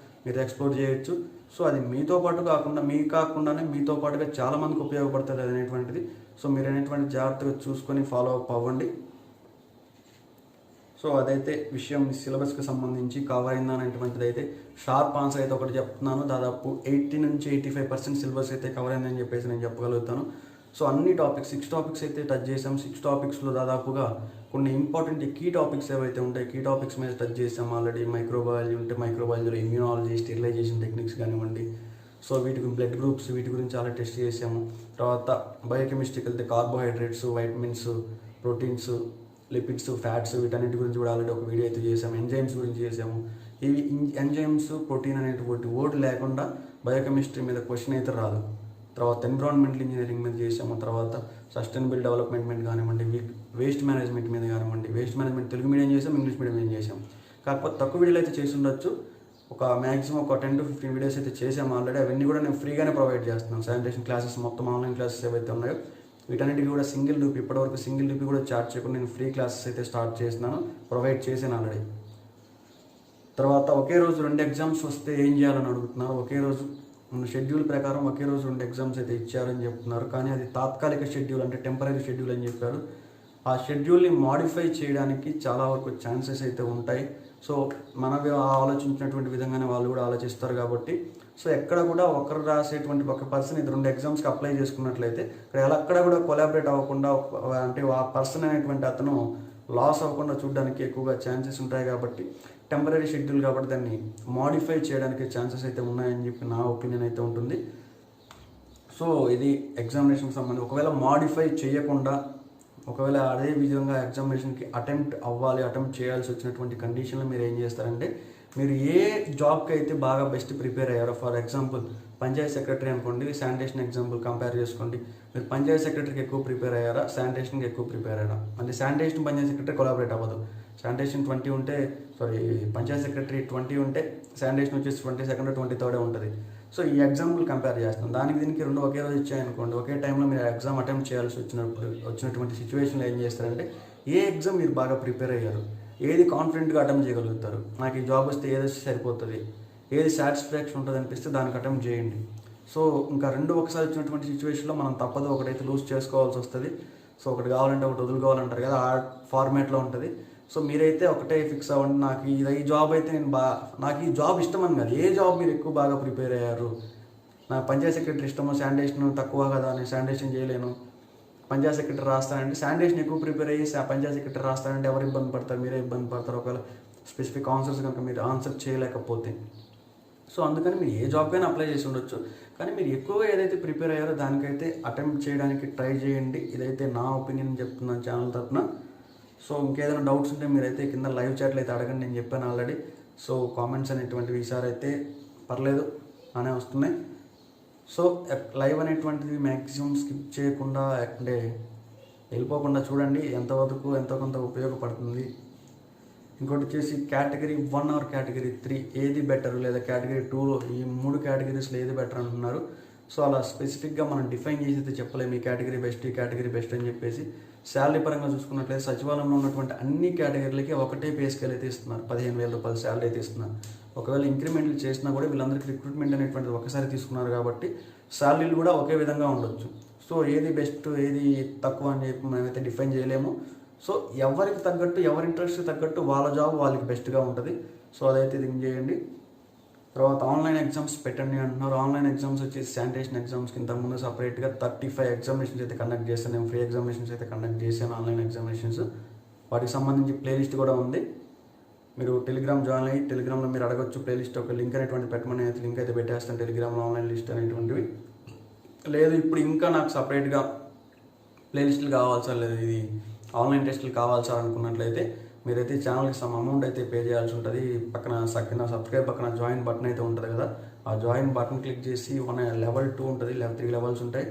మీరు ఎక్స్ప్లోర్ చేయొచ్చు. సో అది మీతో పాటు కాకుండా కాకుండానే మీతో పాటుగా చాలామందికి ఉపయోగపడుతుంది అనేటువంటిది. సో మీరు అనేటువంటి జాగ్రత్తగా చూసుకొని ఫాలో అప్ అవ్వండి. సో అదైతే విషయం సిలబస్కి సంబంధించి కవర్ అయిందా అనేటువంటిది అయితే షార్ప్ ఆన్సర్ అయితే ఒకటి చెప్తున్నాను. దాదాపు 80 నుంచి 85% సిలబస్ అయితే కవర్ అయిందని చెప్పేసి నేను చెప్పగలుగుతాను. సో అన్ని టాపిక్స్ 6 టాపిక్స్ అయితే టచ్ చేసాం. 6 టాపిక్స్లో దాదాపుగా కొన్ని ఇంపార్టెంట్ కీ టాపిక్స్ ఏవైతే ఉంటాయి కీ టాపిక్స్ మీద టచ్ చేసాం ఆల్రెడీ. మైక్రోబయాలజీ ఉంటే మైక్రోబయాలజీలో ఇమ్యూనాలజీ, స్టెరిలైజేషన్ టెక్నిక్స్ కానివ్వండి, సో వీటికి బ్లడ్ గ్రూప్స్ వీటి గురించి చాలా టెస్ట్ చేసాము. తర్వాత బయోకెమిస్ట్రీకి వెళ్తే carbohydrates, vitamins, proteins, lipids, fats వీటన్నిటి గురించి కూడా ఆల్రెడీ ఒక వీడియో అయితే చేసాము. ఎంజైమ్స్ గురించి చేసాము. ఇవి ఎంజైమ్స్, ప్రోటీన్ అనేటువంటి వర్డ్ లేకుండా బయోకెమిస్ట్రీ మీద క్వశ్చన్ అయితే రాదు. తర్వాత ఎన్విరాన్మెంటల్ ఇంజనీరింగ్ మీద చేసాము. తర్వాత సస్టైనబుల్ డెవలప్మెంట్ మీద కానివ్వండి, వేస్ట్ మేనేజ్మెంట్ మీద కానివ్వండి. వేస్ట్ మేనేజ్మెంట్ తెలుగు మీడియం చేసాం, ఇంగ్లీష్ మీడియం చేసాం. కాకపోతే తక్కువ వీడియోలు అయితే చేసి ఉండొచ్చు. ఒక మ్యాక్సిమం ఒక 10 to 15 వీడియోస్ అయితే చేసాము ఆల్రెడీ. అవన్నీ కూడా నేను ఫ్రీగానే ప్రొవైడ్ చేస్తున్నాను. శానిటేషన్ క్లాసెస్ మొత్తం ఆన్లైన్ క్లాసెస్ ఏవైతే ఉన్నాయో వీటన్నిటికీ కూడా సింగిల్ రూపీ, ఇప్పటివరకు సింగిల్ రూపీ కూడా చార్జ్ చేయకుండా నేను ఫ్రీ క్లాసెస్ అయితే స్టార్ట్ చేస్తున్నాను, ప్రొవైడ్ చేశాను ఆల్రెడీ. తర్వాత ఒకే రోజు 2 ఎగ్జామ్స్ వస్తే ఏం చేయాలని అడుగుతున్నారు. ఒకే రోజు షెడ్యూల్ ప్రకారం ఒకే రోజు 2 ఎగ్జామ్స్ అయితే ఇచ్చారని చెప్తున్నారు. కానీ అది తాత్కాలిక షెడ్యూల్, అంటే టెంపరీ షెడ్యూల్ అని చెప్పారు. ఆ షెడ్యూల్ని మాడిఫై చేయడానికి చాలా వరకు ఛాన్సెస్ అయితే ఉంటాయి. సో మనవి ఆలోచించినటువంటి విధంగానే వాళ్ళు కూడా ఆలోచిస్తారు కాబట్టి సో ఎక్కడ కూడా ఒకరు రాసేటువంటి ఒక పర్సన్ ఇది 2 ఎగ్జామ్స్కి అప్లై చేసుకున్నట్లయితే అక్కడ కూడా కొలాబరేట్ అవ్వకుండా, అంటే ఆ పర్సన్ అనేటువంటి అతను లాస్ అవ్వకుండా చూడడానికి ఎక్కువగా ఛాన్సెస్ ఉంటాయి. కాబట్టి టెంపరీ షెడ్యూల్ కాబట్టి దాన్ని మాడిఫై చేయడానికి ఛాన్సెస్ అయితే ఉన్నాయని చెప్పి నా ఒపీనియన్ అయితే ఉంటుంది. సో ఇది ఎగ్జామినేషన్కి సంబంధించి ఒకవేళ మాడిఫై చేయకుండా ఒకవేళ అదే విధంగా ఎగ్జామినేషన్కి అటెంప్ట్ చేయాల్సి వచ్చినటువంటి కండిషన్లో మీరు ఏం చేస్తారంటే మీరు ఏ జాబ్కి అయితే బాగా బెస్ట్ ప్రిపేర్ అయ్యారో, ఫర్ ఎగ్జాంపుల్ పంచాయత్ సెక్రటరీ అనుకోండి, శానిటేషన్ ఎగ్జాంపుల్ కంపేర్ చేసుకోండి. మీరు పంచాయత్ సెక్రటరీకి ఎక్కువ ప్రిపేర్ అయ్యారా, శానిటేషన్కి ఎక్కువ ప్రిపేర్ అయ్యారా? అంటే శానిటేషన్ పంచాయత్ సెక్రటరీ కొలాబరేట్ అవ్వదు. శానిటేషన్ 20 ఉంటే పంచాయత్ సెక్రటరీ 20 ఉంటే శానిటేషన్ వచ్చేసి 22nd 23rd ఉంటుంది. సో ఈ ఎగ్జాంపుల్ కంపేర్ చేస్తాం. దానికి దీనికి 2 ఒకే రోజు ఇచ్చాయనుకోండి, ఒకే టైంలో మీరు ఎగ్జామ్ అటెంప్ట్ చేయాల్సి వచ్చినటువంటి సిచ్యువేషన్లో ఏం చేస్తారంటే ఏ ఎగ్జామ్ మీరు బాగా ప్రిపేర్ అయ్యారు, ఏది కాన్ఫిడెంట్గా అటెంప్ట్ చేయగలుగుతారు, నాకు ఈ జాబ్ వస్తే ఏది సరిపోతుంది, ఏది సాటిస్ఫాక్షన్ ఉంటుంది అనిపిస్తే దానికి అటెంప్ట్ చేయండి. సో ఇంకా 2 ఒకసారి వచ్చినటువంటి సిచ్యువేషన్లో మనం తప్పదు, ఒకటైతే లూజ్ చేసుకోవాల్సి వస్తుంది. సో ఒకటి కావాలంటే ఒకటి వదులుకోవాలంటారు కదా, ఆ ఫార్మేట్లో ఉంటుంది. సో మీరైతే ఒకటే ఫిక్స్ అవ్వండి, నాకు ఈ జాబ్ అయితే నాకు ఈ జాబ్ ఇష్టం అని కాదు, ఏ జాబ్ మీరు ఎక్కువ బాగా ప్రిపేర్ అయ్యారు. నాకు పంచాయత్ సెక్రటరీ ఇష్టము, శానిటేషన్ తక్కువ కదా, నేను శానిటేషన్ చేయలేను, పంచాయత్ సెక్రటరీ రాస్తానంటే శానిటేషన్ ఎక్కువ ప్రిపేర్ అయ్యి పంచాయత్ సెక్రటరీ రాస్తానంటే ఎవరు ఇబ్బంది పడతారు, మీరే ఇబ్బంది పడతారు ఒకవేళ స్పెసిఫిక్ ఆన్సర్స్ కనుక మీరు ఆన్సర్ చేయలేకపోతే. సో అందుకని మీరు ఏ జాబ్కైనా అప్లై చేసి ఉండొచ్చు, కానీ మీరు ఎక్కువగా ఏదైతే ప్రిపేర్ అయ్యారో దానికైతే అటెంప్ట్ చేయడానికి ట్రై చేయండి. ఇదైతే నా ఒపీనియన్ చెప్తున్నాను ఛానల్ తరఫున. సో ఇంకేదైనా డౌట్స్ ఉంటే మీరైతే కింద లైవ్ చాట్లో అయితే అడగండి, నేను చెప్పాను ఆల్రెడీ. సో కామెంట్స్ అనేటువంటివి ఈసారి అయితే పర్లేదు అనే వస్తున్నాయి. సో లైవ్ అనేటువంటిది మ్యాక్సిమం స్కిప్ చేయకుండా, అంటే వెళ్ళిపోకుండా చూడండి, ఎంతో కొంత ఉపయోగపడుతుంది. ఇంకోటి వచ్చేసి కేటగిరీ 1 ఆర్ కేటగిరీ 3 ఏది బెటర్, లేదా కేటగిరీ 2లో ఈ 3 కేటగిరీస్లో ఏది బెటర్ అంటున్నారు. సో అలా స్పెసిఫిక్గా మనం డిఫైన్ చేసి అయితే చెప్పలేము ఈ కేటగిరీ బెస్ట్, ఈ కేటగిరీ బెస్ట్ అని చెప్పేసి. శాలరీ పరంగా చూసుకున్నట్లయితే సచివాలయంలో ఉన్నటువంటి అన్ని కేటగిరీలకి ఒకటే పే స్కేల్ అయితే ఇస్తున్నారు, 15,000 రూపాయలు శాలరీ అయితే ఇస్తున్నారు. ఒకవేళ ఇంక్రిమెంట్లు చేసినా కూడా వీళ్ళందరికీ రిక్రూట్మెంట్ అనేటువంటిది ఒకసారి తీసుకున్నారు కాబట్టి శాలరీలు కూడా ఒకే విధంగా ఉండొచ్చు. సో ఏది బెస్ట్ ఏది తక్కువ అని చెప్పి మేమైతే డిఫైన్ చేయలేము. సో ఎవరికి తగ్గట్టు, ఎవరి ఇంట్రెస్ట్ తగ్గట్టు వాళ్ళ జాబ్ వాళ్ళకి బెస్ట్గా ఉంటుంది. సో అదైతే థింక్ చేయండి. తర్వాత ఆన్లైన్ ఎగ్జామ్స్ పెట్టండి అంటున్నారు. ఆన్లైన్ ఎగ్జామ్స్ వచ్చేసి శానిటేషన్ ఎగ్జామ్స్కి ఇంతకుముందు సపరేట్గా 35 ఎగ్జామినేషన్స్ అయితే కండక్ట్ చేశాను. నేను ఫ్రీ ఎగ్జామినేషన్స్ అయితే కండక్ట్ చేశాను, ఆన్లైన్ ఎగ్జామినేషన్స్. వాటికి సంబంధించి ప్లేలిస్ట్ కూడా ఉంది. మీరు టెలిగ్రామ్ జాయిన్ అయ్యి టెలిగ్రామ్లో మీరు అడగొచ్చు, ప్లేలిస్ట్ ఒక లింక్ అనేటువంటి పెట్టమని అయితే లింక్ అయితే పెట్టేస్తాను టెలిగ్రామ్లో, ఆన్లైన్ లిస్ట్ అనేటువంటివి. లేదు ఇప్పుడు ఇంకా నాకు సపరేట్గా ప్లేలిస్టులు కావాల్సా, లేదు ఇది ఆన్లైన్ టెస్టులు కావాల్సా అనుకున్నట్లయితే మీరైతే ఛానల్కి సమ్ అమౌంట్ అయితే పే చేయాల్సి ఉంటుంది. పక్కన సబ్స్క్రైబ్ పక్కన జాయిన్ బటన్ అయితే ఉంటుంది కదా, ఆ జాయిన్ బటన్ క్లిక్ చేసి level 2 ఉంటుంది, level 3 లెవెల్స్ ఉంటాయి.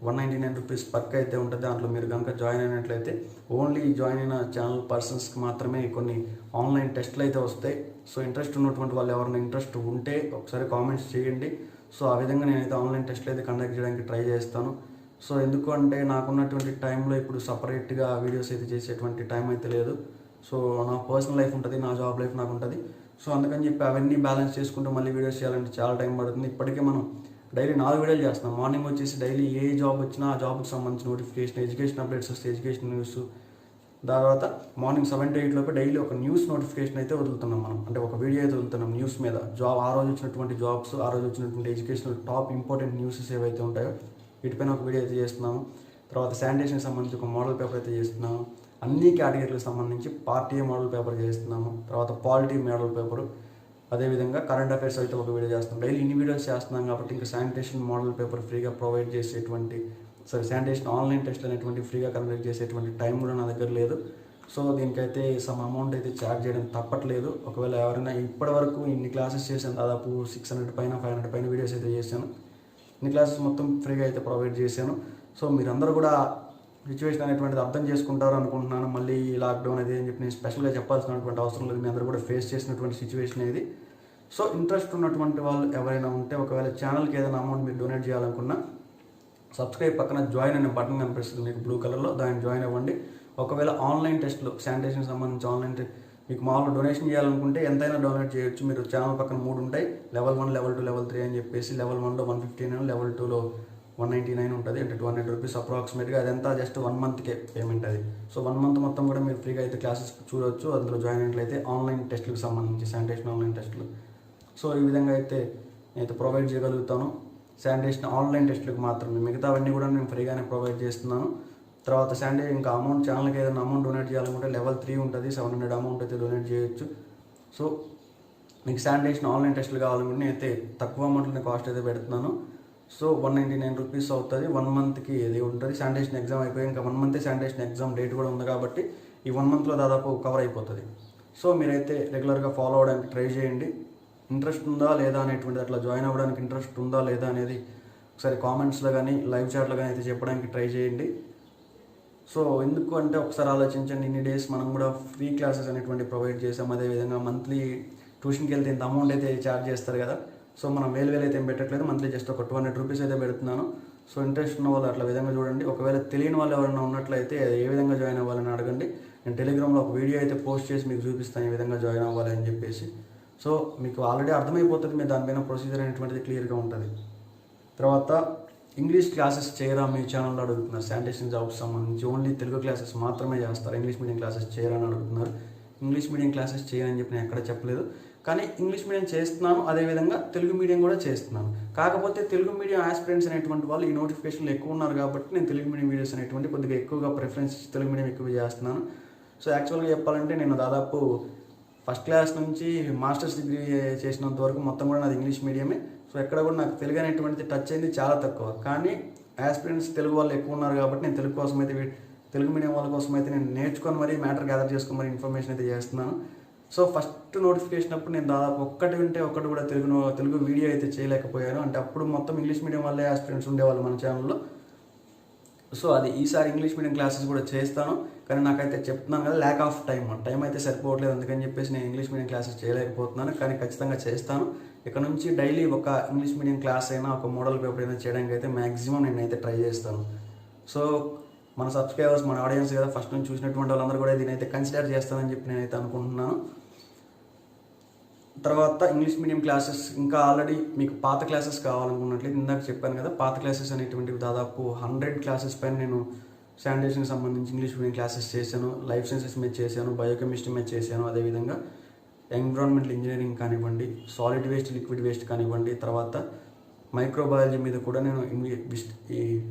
199 రూపీస్ పర్క్ అయితే ఉంటుంది. దాంట్లో మీరు కనుక జాయిన్ అయినట్లయితే ఓన్లీ జాయిన్ అయిన ఛానల్ పర్సన్స్కి మాత్రమే కొన్ని ఆన్లైన్ టెస్టులు అయితే వస్తాయి. సో ఇంట్రెస్ట్ ఉన్నటువంటి వాళ్ళు ఎవరైనా ఇంట్రెస్ట్ ఉంటే ఒకసారి కామెంట్స్ చేయండి. సో ఆ విధంగా నేనైతే ఆన్లైన్ టెస్టులు అయితే కండక్ట్ చేయడానికి ట్రై చేస్తాను. సో ఎందుకు అంటే నాకున్నటువంటి టైంలో ఇప్పుడు సపరేట్గా వీడియోస్ అయితే చేసేటువంటి టైం అయితే లేదు. సో నా పర్సనల్ లైఫ్ ఉంటుంది, నా జాబ్ లైఫ్ నాకు ఉంటుంది. సో అందుకని చెప్పి అవన్నీ బ్యాలెన్స్ చేసుకుంటూ మళ్ళీ వీడియోస్ చేయాలంటే చాలా టైం పడుతుంది. ఇప్పటికే మనం డైలీ 4 వీడియోలు చేస్తున్నాం. మార్నింగ్ వచ్చేసి డైలీ ఏ జాబ్ వచ్చినా ఆ జాబ్కి సంబంధించిన నోటిఫికేషన్, ఎడ్యుకేషన్ అప్డేట్స్ వస్తే ఎడ్యుకేషన్ న్యూస్, తర్వాత మార్నింగ్ 7 to 8 లోపు డైలీ ఒక న్యూస్ నోటిఫికేషన్ అయితే వదులుతున్నాం మనం. అంటే ఒక వీడియో అయితే వదులుతున్నాం న్యూస్ మీద. జాబ్ ఆ రోజు వచ్చినటువంటి జాబ్స్, ఆ రోజు వచ్చినటువంటి ఎడ్యుకేషనల్ టాప్ ఇంపార్టెంట్ న్యూసెస్ ఏవైతే ఉంటాయో వీటిపైన ఒక వీడియో అయితే చేస్తున్నాము. తర్వాత శానిటేషన్కి సంబంధించి ఒక మోడల్ పేపర్ అయితే చేస్తున్నాము. అన్ని కేటగిరీలకు సంబంధించి పార్టీ మోడల్ పేపర్ చేస్తున్నాము. తర్వాత పాలిటీ మోడల్ పేపరు, అదేవిధంగా కరెంట్ అఫైర్స్ అయితే ఒక వీడియో చేస్తున్నాం. డైలీ ఇన్ని వీడియోస్ చేస్తున్నాం కాబట్టి ఇంకా శానిటేషన్ మోడల్ పేపర్ ఫ్రీగా ప్రొవైడ్ చేసేటువంటి శానిటేషన్ ఆన్లైన్ టెస్ట్ అనేటువంటి ఫ్రీగా కండక్ట్ చేసేటువంటి టైం కూడా నా దగ్గర లేదు. సో దీనికైతే సమ్ అమౌంట్ అయితే ఛార్జ్ చేయడం తప్పట్లేదు. ఒకవేళ ఎవరైనా ఇప్పటివరకు ఇన్ని క్లాసెస్ చేశాను, దాదాపు 600 పైన 500 పైన వీడియోస్ అయితే చేశాను. ఇన్ని క్లాసెస్ మొత్తం ఫ్రీగా అయితే ప్రొవైడ్ చేశాను. సో మీరందరూ కూడా సిచ్యువేషన్ అనేటువంటిది అర్థం చేసుకుంటారు అనుకుంటున్నాను. మళ్ళీ లాక్డౌన్ అది అని చెప్పి నేను స్పెషల్గా చెప్పాల్సినటువంటి అవసరం లేదు. మీ అందరూ కూడా ఫేస్ చేసినటువంటి సిచ్యువేషన్ ఇది. సో ఇంట్రెస్ట్ ఉన్నటువంటి వాళ్ళు ఎవరైనా ఉంటే, ఒకవేళ ఛానల్కి ఏదైనా అమౌంట్ మీరు డొనేట్ చేయాలనుకున్నా సబ్స్క్రైబ్ పక్కన జాయిన్ అనే బటన్ కనిపిస్తుంది మీకు బ్లూ కలర్లో, దాన్ని జాయిన్ అవ్వండి. ఒకవేళ ఆన్లైన్ టెస్ట్లు, శానిటేషన్ సంబంధించి ఆన్లైన్ మీకు మామూలు డొనేషన్ చేయాలనుకుంటే ఎంతైనా డొనేట్ చేయొచ్చు. మీరు ఛానల్ పక్కన 3 ఉంటాయి, లెవెల్ 1, లెవెల్ 2, లెవెల్ 3 అని చెప్పేసి. లెవెల్ 1లో 159, లెవెల్ 2లో 199 ఉంటుంది. అంటే 200 రూపీస్ అప్రాక్సిమేట్గా. అదంతా జస్ట్ 1 monthకే పేమెంట్ అది. సో 1 month మొత్తం కూడా మీరు ఫ్రీగా అయితే క్లాసెస్ చూడవచ్చు. అందులో జాయిన్ అయినట్లయితే ఆన్లైన్ టెస్ట్లకు సంబంధించి శానిటేషన్ ఆన్లైన్ టెస్టులు. సో ఈ విధంగా అయితే నేనైతే ప్రొవైడ్ చేయగలుగుతాను శానిటేషన్ ఆన్లైన్ టెస్టులకు మాత్రమే. మిగతావన్నీ కూడా నేను ఫ్రీగానే ప్రొవైడ్ చేస్తున్నాను. తర్వాత శానిటేషన్ ఇంకా అమౌంట్, ఛానల్కి ఏదైనా అమౌంట్ డొనేట్ చేయాలనుకుంటే లెవెల్ 3 ఉంటుంది, 700 అమౌంట్ అయితే డొనేట్ చేయొచ్చు. సో మీకు శానిటేషన్ ఆన్లైన్ టెస్టులు కావాలనుకుంటే నేనైతే తక్కువ అమౌంట్లోనే కాస్ట్ అయితే పెడుతున్నాను. సో 199 రూపీస్ అవుతుంది. 1 monthకి ఇది ఉంటుంది. శానిటేషన్ ఎగ్జామ్ అయిపోయి ఇంకా 1 month శానిటేషన్ ఎగ్జామ్ డేట్ కూడా ఉంది కాబట్టి ఈ 1 monthలో దాదాపు కవర్ అయిపోతుంది. సో మీరైతే రెగ్యులర్గా ఫాలో అవ్వడానికి ట్రై చేయండి. ఇంట్రెస్ట్ ఉందా లేదా అనేటువంటిది, అట్లా జాయిన్ అవ్వడానికి ఇంట్రెస్ట్ ఉందా లేదా అనేది ఒకసారి కామెంట్స్లో కానీ లైవ్ చాట్లో కానీ అయితే చెప్పడానికి ట్రై చేయండి. సో ఎందుకు అంటే ఒకసారి ఆలోచించండి, ఇన్ని డేస్ మనం కూడా ఫ్రీ క్లాసెస్ అనేటువంటి ప్రొవైడ్ చేసాం. అదేవిధంగా మంత్లీ ట్యూషన్కి వెళ్తే ఇంత అమౌంట్ అయితే ఛార్జ్ చేస్తారు కదా. సో మనం వేలు అయితే ఏం పెట్టట్లేదు, మంత్లీ జస్ట్ ఒక 200 రూపీస్ అయితే పెడుతున్నాను. సో ఇంట్రెస్ట్ ఉన్న వాళ్ళు అట్లా విధంగా చూడండి. ఒకవేళ తెలియని వాళ్ళు ఎవరైనా ఉన్నట్లయితే ఏ విధంగా జాయిన్ అవ్వాలని అడగండి. నేను టెలిగ్రామ్లో ఒక వీడియో అయితే పోస్ట్ చేసి మీకు చూపిస్తాను ఏ విధంగా జాయిన్ అవ్వాలి అని చెప్పేసి. సో మీకు ఆల్రెడీ అర్థమైపోతుంది, మీరు దానిపైన ప్రొసీజర్ అనేటువంటిది క్లియర్గా ఉంటుంది. తర్వాత ఇంగ్లీష్ క్లాసెస్ చేయరా మీ ఛానల్లో అడుగుతున్నారు. శానిటేషన్ జాబ్స్ సంబంధించి ఓన్లీ తెలుగు క్లాసెస్ మాత్రమే చేస్తారు, ఇంగ్లీష్ మీడియం క్లాసెస్ చేయరా అని అడుగుతున్నారు. ఇంగ్లీష్ మీడియం క్లాసెస్ చేయని చెప్పి నేను ఎక్కడ చెప్పలేదు, కానీ ఇంగ్లీష్ మీడియం చేస్తున్నాను, అదేవిధంగా తెలుగు మీడియం కూడా చేస్తున్నాను. కాకపోతే తెలుగు మీడియం ఆస్పిరెంట్స్ అనేటువంటి వాళ్ళు ఈ నోటిఫికేషన్లు ఎక్కువ ఉన్నారు కాబట్టి నేను తెలుగు మీడియం వీడియోస్ అనేటువంటి కొద్దిగా ఎక్కువగా ప్రిఫరెన్స్ ఇచ్చి తెలుగు మీడియం ఎక్కువ చేస్తున్నాను. సో యాక్చువల్గా చెప్పాలంటే నేను దాదాపు ఫస్ట్ క్లాస్ నుంచి మాస్టర్స్ డిగ్రీ చేసినంత వరకు మొత్తం కూడా నాది ఇంగ్లీష్ మీడియమే. సో ఎక్కడ కూడా నాకు తెలుగు అనేటువంటిది టచ్ అయింది చాలా తక్కువ. కానీ ఆస్పిరెంట్స్ తెలుగు వాళ్ళు ఎక్కువ ఉన్నారు కాబట్టి నేను తెలుగు కోసం అయితే, తెలుగు మీడియం వాళ్ళ కోసం అయితే నేను నేర్చుకొని మరీ మ్యాటర్ గ్యాదర్ చేసుకొని మరీ ఇన్ఫర్మేషన్ అయితే చేస్తున్నాను. సో ఫస్ట్ నోటిఫికేషన్ అప్పుడు నేను దాదాపు ఒక్కటి కూడా తెలుగు వీడియో అయితే చేయలేకపోయాను. అంటే అప్పుడు మొత్తం ఇంగ్లీష్ మీడియం వాళ్ళే ఆస్పిరెంట్స్ ఉండేవాళ్ళు మన ఛానల్లో. సో అది ఈసారి ఇంగ్లీష్ మీడియం క్లాసెస్ కూడా చేస్తాను, కానీ నాకైతే చెప్తున్నాను కదా ల్యాక్ ఆఫ్ టైం అయితే సరిపోవట్లేదు. అందుకని చెప్పేసి నేను ఇంగ్లీష్ మీడియం క్లాసెస్ చేయలేకపోతున్నాను, కానీ ఖచ్చితంగా చేస్తాను. ఇక్కడ నుంచి డైలీ ఒక ఇంగ్లీష్ మీడియం క్లాస్ అయినా, ఒక మోడల్ పేపర్ అయినా చేయడానికి అయితే మ్యాక్సిమం నేనైతే ట్రై చేస్తాను. సో మన సబ్స్క్రైబర్స్, మన ఆడియన్స్ కదా, ఫస్ట్ నుంచి చూసినటువంటి వాళ్ళందరూ కూడా దీనైతే కన్సిడర్ చేస్తానని చెప్పి నేనైతే అనుకుంటున్నాను. తర్వాత ఇంగ్లీష్ మీడియం క్లాసెస్ ఇంకా ఆల్రెడీ మీకు పాత క్లాసెస్ కావాలనుకున్నట్లయితే ఇందాక చెప్పాను కదా, పాత క్లాసెస్ అనేటువంటివి దాదాపు 100 క్లాసెస్ పైన నేను శానిటేషన్కి సంబంధించి ఇంగ్లీష్ మీడియం క్లాసెస్ చేశాను, లైఫ్ సైన్సెస్ మీద చేశాను, బయోకెమిస్ట్రీ మీద చేశాను, అదేవిధంగా ఎన్విరాన్మెంటల్ ఇంజనీరింగ్ కానివ్వండి, సాలిడ్ వేస్ట్, లిక్విడ్ వేస్ట్ కానివ్వండి, తర్వాత మైక్రోబయాలజీ మీద కూడా నేను ఈ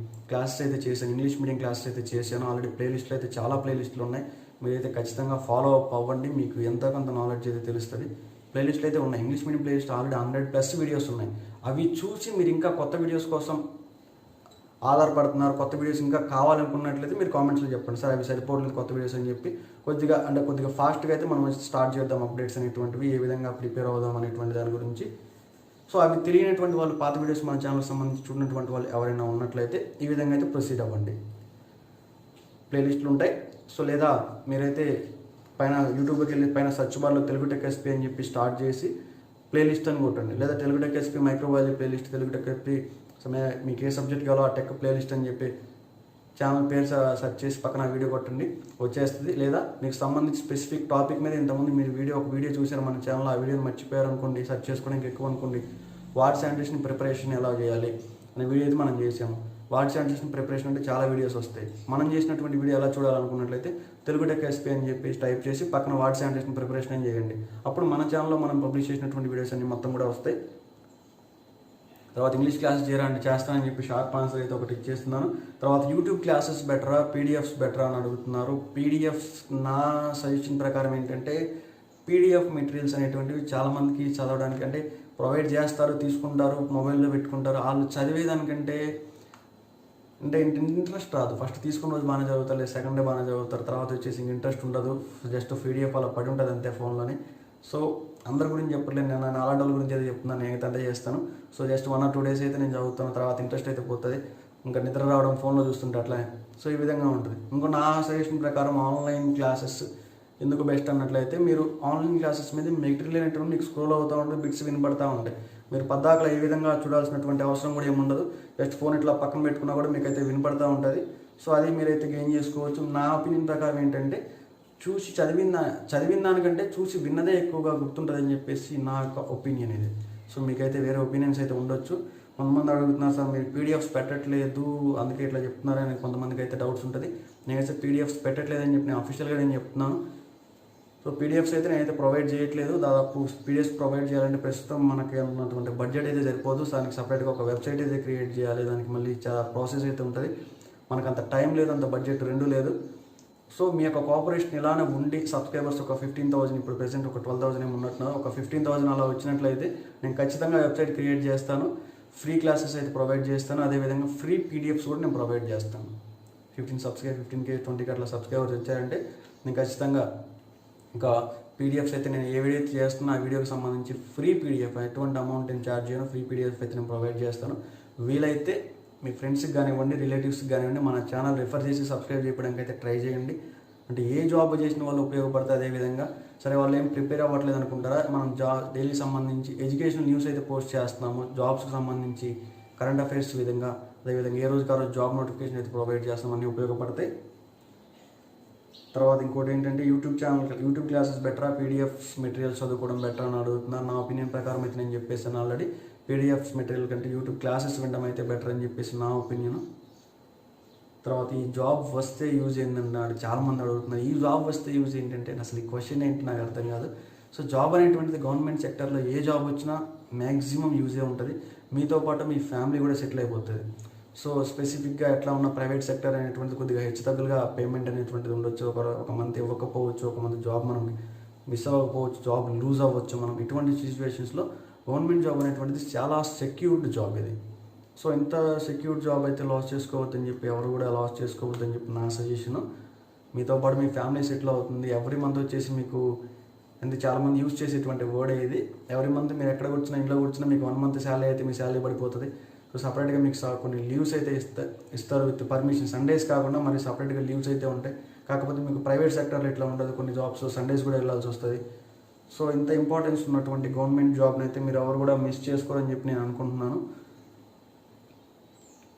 క్లాసెస్ అయితే చేశాను, ఇంగ్లీష్ మీడియం క్లాసెస్ అయితే చేశాను. ఆల్రెడీ ప్లేలిస్ట్లో అయితే చాలా ప్లేలిస్టులు ఉన్నాయి, మీరైతే ఖచ్చితంగా ఫాలో అప్ అవ్వండి, మీకు ఎంతో కొంత నాలెడ్జ్ అయితే తెలుస్తుంది. ప్లేలిస్ట్లు అయితే ఉన్నాయి, English medium playlist already 100+ videos ఉన్నాయి. అవి చూసి మీరు ఇంకా కొత్త వీడియోస్ కోసం ఆధారపడుతున్నారు, కొత్త వీడియోస్ ఇంకా కావాలనుకున్నట్లయితే మీరు కామెంట్స్లో చెప్పండి, సార్ అవి సరిపోవట్లేదు కొత్త వీడియోస్ అని చెప్పి. కొద్దిగా ఫాస్ట్గా అయితే మనం స్టార్ట్ చేద్దాం అప్డేట్స్ అనేటువంటివి, ఏ విధంగా ప్రిపేర్ అవుదాం అనేటువంటి దాని గురించి. సో అవి తెలియనటువంటి వాళ్ళు, పాత వీడియోస్ మన ఛానల్కి సంబంధించి చూడనటువంటి వాళ్ళు ఎవరైనా ఉన్నట్లయితే ఈ విధంగా అయితే ప్రొసీడ్ అవ్వండి. ప్లేలిస్టులు ఉంటాయి. సో లేదా మీరైతే పైన యూట్యూబ్కి వెళ్ళి పైన సర్చ్ బార్లో తెలుగు టెక్ ఎస్పీ అని చెప్పి స్టార్ట్ చేసి ప్లేలిస్ట్ అని కొట్టండి, లేదా Telugu tech SP microbiology playlist, Telugu tech SP మీకు ఏ సబ్జెక్ట్ కావాలో ఆ టెక్ ప్లేలిస్ట్ అని చెప్పి ఛానల్ పేరు సెర్చ్ చేసి పక్కన వీడియో కొట్టండి, వచ్చేస్తుంది. లేదా మీకు సంబంధించి స్పెసిఫిక్ టాపిక్ మీద ఇంతకుముందు మీరు ఒక వీడియో చూసారు మన ఛానల్, ఆ వీడియోని మర్చిపోయారు అనుకోండి, సెర్చ్ చేసుకోవడానికి ఎక్కువ అనుకోండి, వాటర్ శానిటేషన్ ప్రిపరేషన్ ఎలా చేయాలి అనే వీడియో అయితే మనం చేసాము. వాటర్ శానిటేషన్ ప్రిపరేషన్ అంటే చాలా వీడియోస్ వస్తాయి. మనం చేసినటువంటి వీడియో ఎలా చూడాలనుకున్నట్లయితే తెలుగు టెక్ ఎస్పీ అని చెప్పి టైప్ చేసి పక్కన వాటర్ శానిటేషన్ ప్రిపరేషన్ అని చేయండి. అప్పుడు మన ఛానల్లో మనం పబ్లిష్ చేసినటువంటి వీడియోస్ అన్ని మొత్తం కూడా వస్తాయి. తర్వాత ఇంగ్లీష్ క్లాసెస్ చేస్తానని చెప్పి షార్ట్ ఆన్సర్ అయితే ఒకటి ఇచ్చేస్తున్నాను. తర్వాత యూట్యూబ్ క్లాసెస్ బెటరా, పీడిఎఫ్స్ బెటరా అని అడుగుతున్నారు. పీడిఎఫ్స్ నా సజెషన్ ప్రకారం ఏంటంటే పీడిఎఫ్ మెటీరియల్స్ అనేటువంటివి చాలామందికి చదవడానికి అంటే ప్రొవైడ్ చేస్తారు, తీసుకుంటారు, మొబైల్లో పెట్టుకుంటారు. వాళ్ళు చదివేదానికంటే అంటే ఇంట్రెస్ట్ రాదు. ఫస్ట్ తీసుకున్న రోజు బాగానే చదువుతారు, సెకండ్ డే బాగానే చదువుతారు, తర్వాత వచ్చేసి ఇంట్రెస్ట్ ఉండదు, జస్ట్ పీడిఎఫ్ అలా పడి ఉంటుంది అంతే ఫోన్లోనే. సో అందరి గురించి చెప్పట్లేదు, నేను అలాంటి వాళ్ళ గురించి అయితే చెప్తున్నాను, నేనైతే అంతే చేస్తాను. సో జస్ట్ 1 or 2 days అయితే నేను చదువుతాను, తర్వాత ఇంట్రెస్ట్ అయితే పోతుంది, ఇంకా నిద్ర రావడం ఫోన్లో చూస్తుంటే అట్లానే. సో ఈ విధంగా ఉంటుంది. ఇంకో నా సజెషన్ ప్రకారం ఆన్లైన్ క్లాసెస్ ఎందుకు బెస్ట్ అన్నట్లయితే మీరు ఆన్లైన్ క్లాసెస్ మీద మెటీరియల్ అనేటువంటి మీకు స్క్రోల్ అవుతూ ఉంటుంది, బిట్స్ వినపడతా ఉంటాయి. మీరు పద్దాకలా ఏ విధంగా చూడాల్సినటువంటి అవసరం కూడా ఏముండదు. జస్ట్ ఫోన్ ఇట్లా పక్కన పెట్టుకున్నా కూడా మీకు అయితే వినపడతా ఉంటుంది. సో అది మీరైతే గెయిన్ చేసుకోవచ్చు. నా ఒపీనియన్ ప్రకారం ఏంటంటే చూసి చదివిన దానికంటే చూసి విన్నదే ఎక్కువగా గుర్తుంటుందని చెప్పేసి నా యొక్క ఒపీనియన్ ఇది. సో మీకైతే వేరే ఒపీనియన్స్ అయితే ఉండొచ్చు. కొంతమంది అడుగుతున్నారు సార్ మీరు పీడిఎఫ్స్ పెట్టట్లేదు అందుకే ఇట్లా చెప్తున్నారని కొంతమందికి అయితే డౌట్స్ ఉంటుంది. నేనైతే పీడిఎఫ్స్ పెట్టట్లేదని చెప్పి నేను అఫీషియల్గా నేను చెప్తున్నాను. సో పీడిఎఫ్స్ అయితే నేనైతే ప్రొవైడ్ చేయట్లేదు. దాదాపు పీడిఎఫ్స్ ప్రొవైడ్ చేయాలంటే ప్రస్తుతం మనకి ఉన్నటువంటి బడ్జెట్ అయితే సరిపోదు. దానికి సపరేట్గా ఒక వెబ్సైట్ అయితే క్రియేట్ చేయాలి, దానికి మళ్ళీ చాలా ప్రాసెస్ అయితే ఉంటుంది. మనకు అంత టైం లేదు, అంత బడ్జెట్ రెండూ లేదు. సో మీ యొక్క కోఆపరేషన్ ఇలానే ఉండి సబ్స్క్రైబర్స్ ఒక 15,000 ఇప్పుడు ప్రెసెంట్ ఒక 12,000 ఏమి ఉన్నట్టున్నారు, ఒక 15,000 అలా వచ్చినట్లయితే నేను ఖచ్చితంగా వెబ్సైట్ క్రియేట్ చేస్తాను, ఫ్రీ క్లాసెస్ అయితే ప్రొవైడ్ చేస్తాను, అదేవిధంగా ఫ్రీ పీడిఎఫ్స్ కూడా నేను ప్రొవైడ్ చేస్తాను. 15K 20K అట్లా సబ్స్క్రైబర్స్ వచ్చారంటే నేను ఖచ్చితంగా ఇంకా పీడిఎఫ్స్ అయితే నేను ఏ వీడియో చేస్తున్నా ఆ వీడియోకి సంబంధించి ఫ్రీ పీడిఎఫ్, ఎటువంటి అమౌంట్ నేను ఛార్జ్ చేయను, ఫ్రీ పీడిఎఫ్ అయితే నేను ప్రొవైడ్ చేస్తాను. వీలైతే మీ ఫ్రెండ్స్కి కానివ్వండి, రిలేటివ్స్కి కానివ్వండి మన ఛానల్ రిఫర్ చేసి సబ్స్క్రైబ్ చేయడానికి అయితే ట్రై చేయండి. అంటే ఏ జాబ్ చేసిన వాళ్ళు ఉపయోగపడుతుంది. అదేవిధంగా సరే వాళ్ళు ఏం ప్రిపేర్ అవ్వట్లేదు అనుకుంటారా, మనం డైలీ సంబంధించి ఎడ్యుకేషనల్ న్యూస్ అయితే పోస్ట్ చేస్తున్నాము, జాబ్స్కి సంబంధించి కరెంట్ అఫైర్స్ విధంగా, అదేవిధంగా ఏ రోజుకి ఆ రోజు జాబ్ నోటిఫికేషన్ అయితే ప్రొవైడ్ చేస్తాం, అన్నీ ఉపయోగపడతాయి. తర్వాత ఇంకోటి ఏంటంటే యూట్యూబ్ క్లాసెస్ బెటరా, పీడిఎఫ్స్ మెటీరియల్స్ చదువుకోవడం బెటర్ అని అడుగుతున్నారు. నా ఒపీనియన్ ప్రకారం అయితే నేను చెప్పేసాను ఆల్రెడీ, పీడిఎఫ్స్ మెటీరియల్ కంటే యూట్యూబ్ క్లాసెస్ వినడం అయితే బెటర్ అని చెప్పేసి నా ఒపీనియన్. తర్వాత ఈ జాబ్ వస్తే యూజ్ ఏంటన్నాడు చాలామంది అడుగుతున్నారు. ఈ జాబ్ వస్తే యూజ్ ఏంటంటే అసలు ఈ క్వశ్చన్ ఏంటి నాకు అర్థం కాదు. సో జాబ్ అనేటువంటిది గవర్నమెంట్ సెక్టర్లో ఏ జాబ్ వచ్చినా మ్యాక్సిమం యూజే ఉంటుంది, మీతో పాటు మీ ఫ్యామిలీ కూడా సెటిల్ అయిపోతుంది. సో స్పెసిఫిక్గా ఎట్లా ఉన్న ప్రైవేట్ సెక్టర్ అనేటువంటిది కొద్దిగా హెచ్చుతగ్గులుగా పేమెంట్ అనేటువంటిది ఉండొచ్చు, ఒక మంత్ ఇవ్వకపోవచ్చు, ఒక మంత్ జాబ్ మనం మిస్ అవ్వకపోవచ్చు, జాబ్ లూజ్ అవ్వచ్చు మనం. ఇటువంటి సిచ్యువేషన్స్లో గవర్నమెంట్ జాబ్ అనేటువంటిది చాలా సెక్యూర్డ్ జాబ్ ఇది. సో ఇంత సెక్యూర్డ్ జాబ్ అయితే లాస్ చేసుకోవద్దని చెప్పి ఎవరు కూడా లాస్ చేసుకోవద్దని చెప్పి నా సజెషను. మీతో పాటు మీ ఫ్యామిలీ సెటిల్ అవుతుంది. ఎవ్రీ మంత్ వచ్చేసి మీకు అంటే చాలామంది యూజ్ చేసేటువంటి వర్డ్ ఇది, ఎవ్రీ మంత్ మీరు ఎక్కడ కూర్చున్నా ఇంట్లో కూర్చున్నా మీకు 1 month శాలరీ అయితే మీ శాలరీ పడిపోతుంది. సో సపరేట్గా మీకు కొన్ని లీవ్స్ అయితే ఇస్తారు విత్ పర్మిషన్. సండేస్ కాకుండా మరి సపరేట్గా లీవ్స్ అయితే ఉంటాయి. కాకపోతే మీకు ప్రైవేట్ సెక్టర్లో ఇట్లా ఉండదు, కొన్ని జాబ్స్ సండేస్ కూడా వెళ్ళాల్సి వస్తుంది. సో ఇంత ఇంపార్టెన్స్ ఉన్నటువంటి గవర్నమెంట్ జాబ్ని అయితే మీరు ఎవరు కూడా మిస్ చేసుకోరని చెప్పి నేను అనుకుంటున్నాను.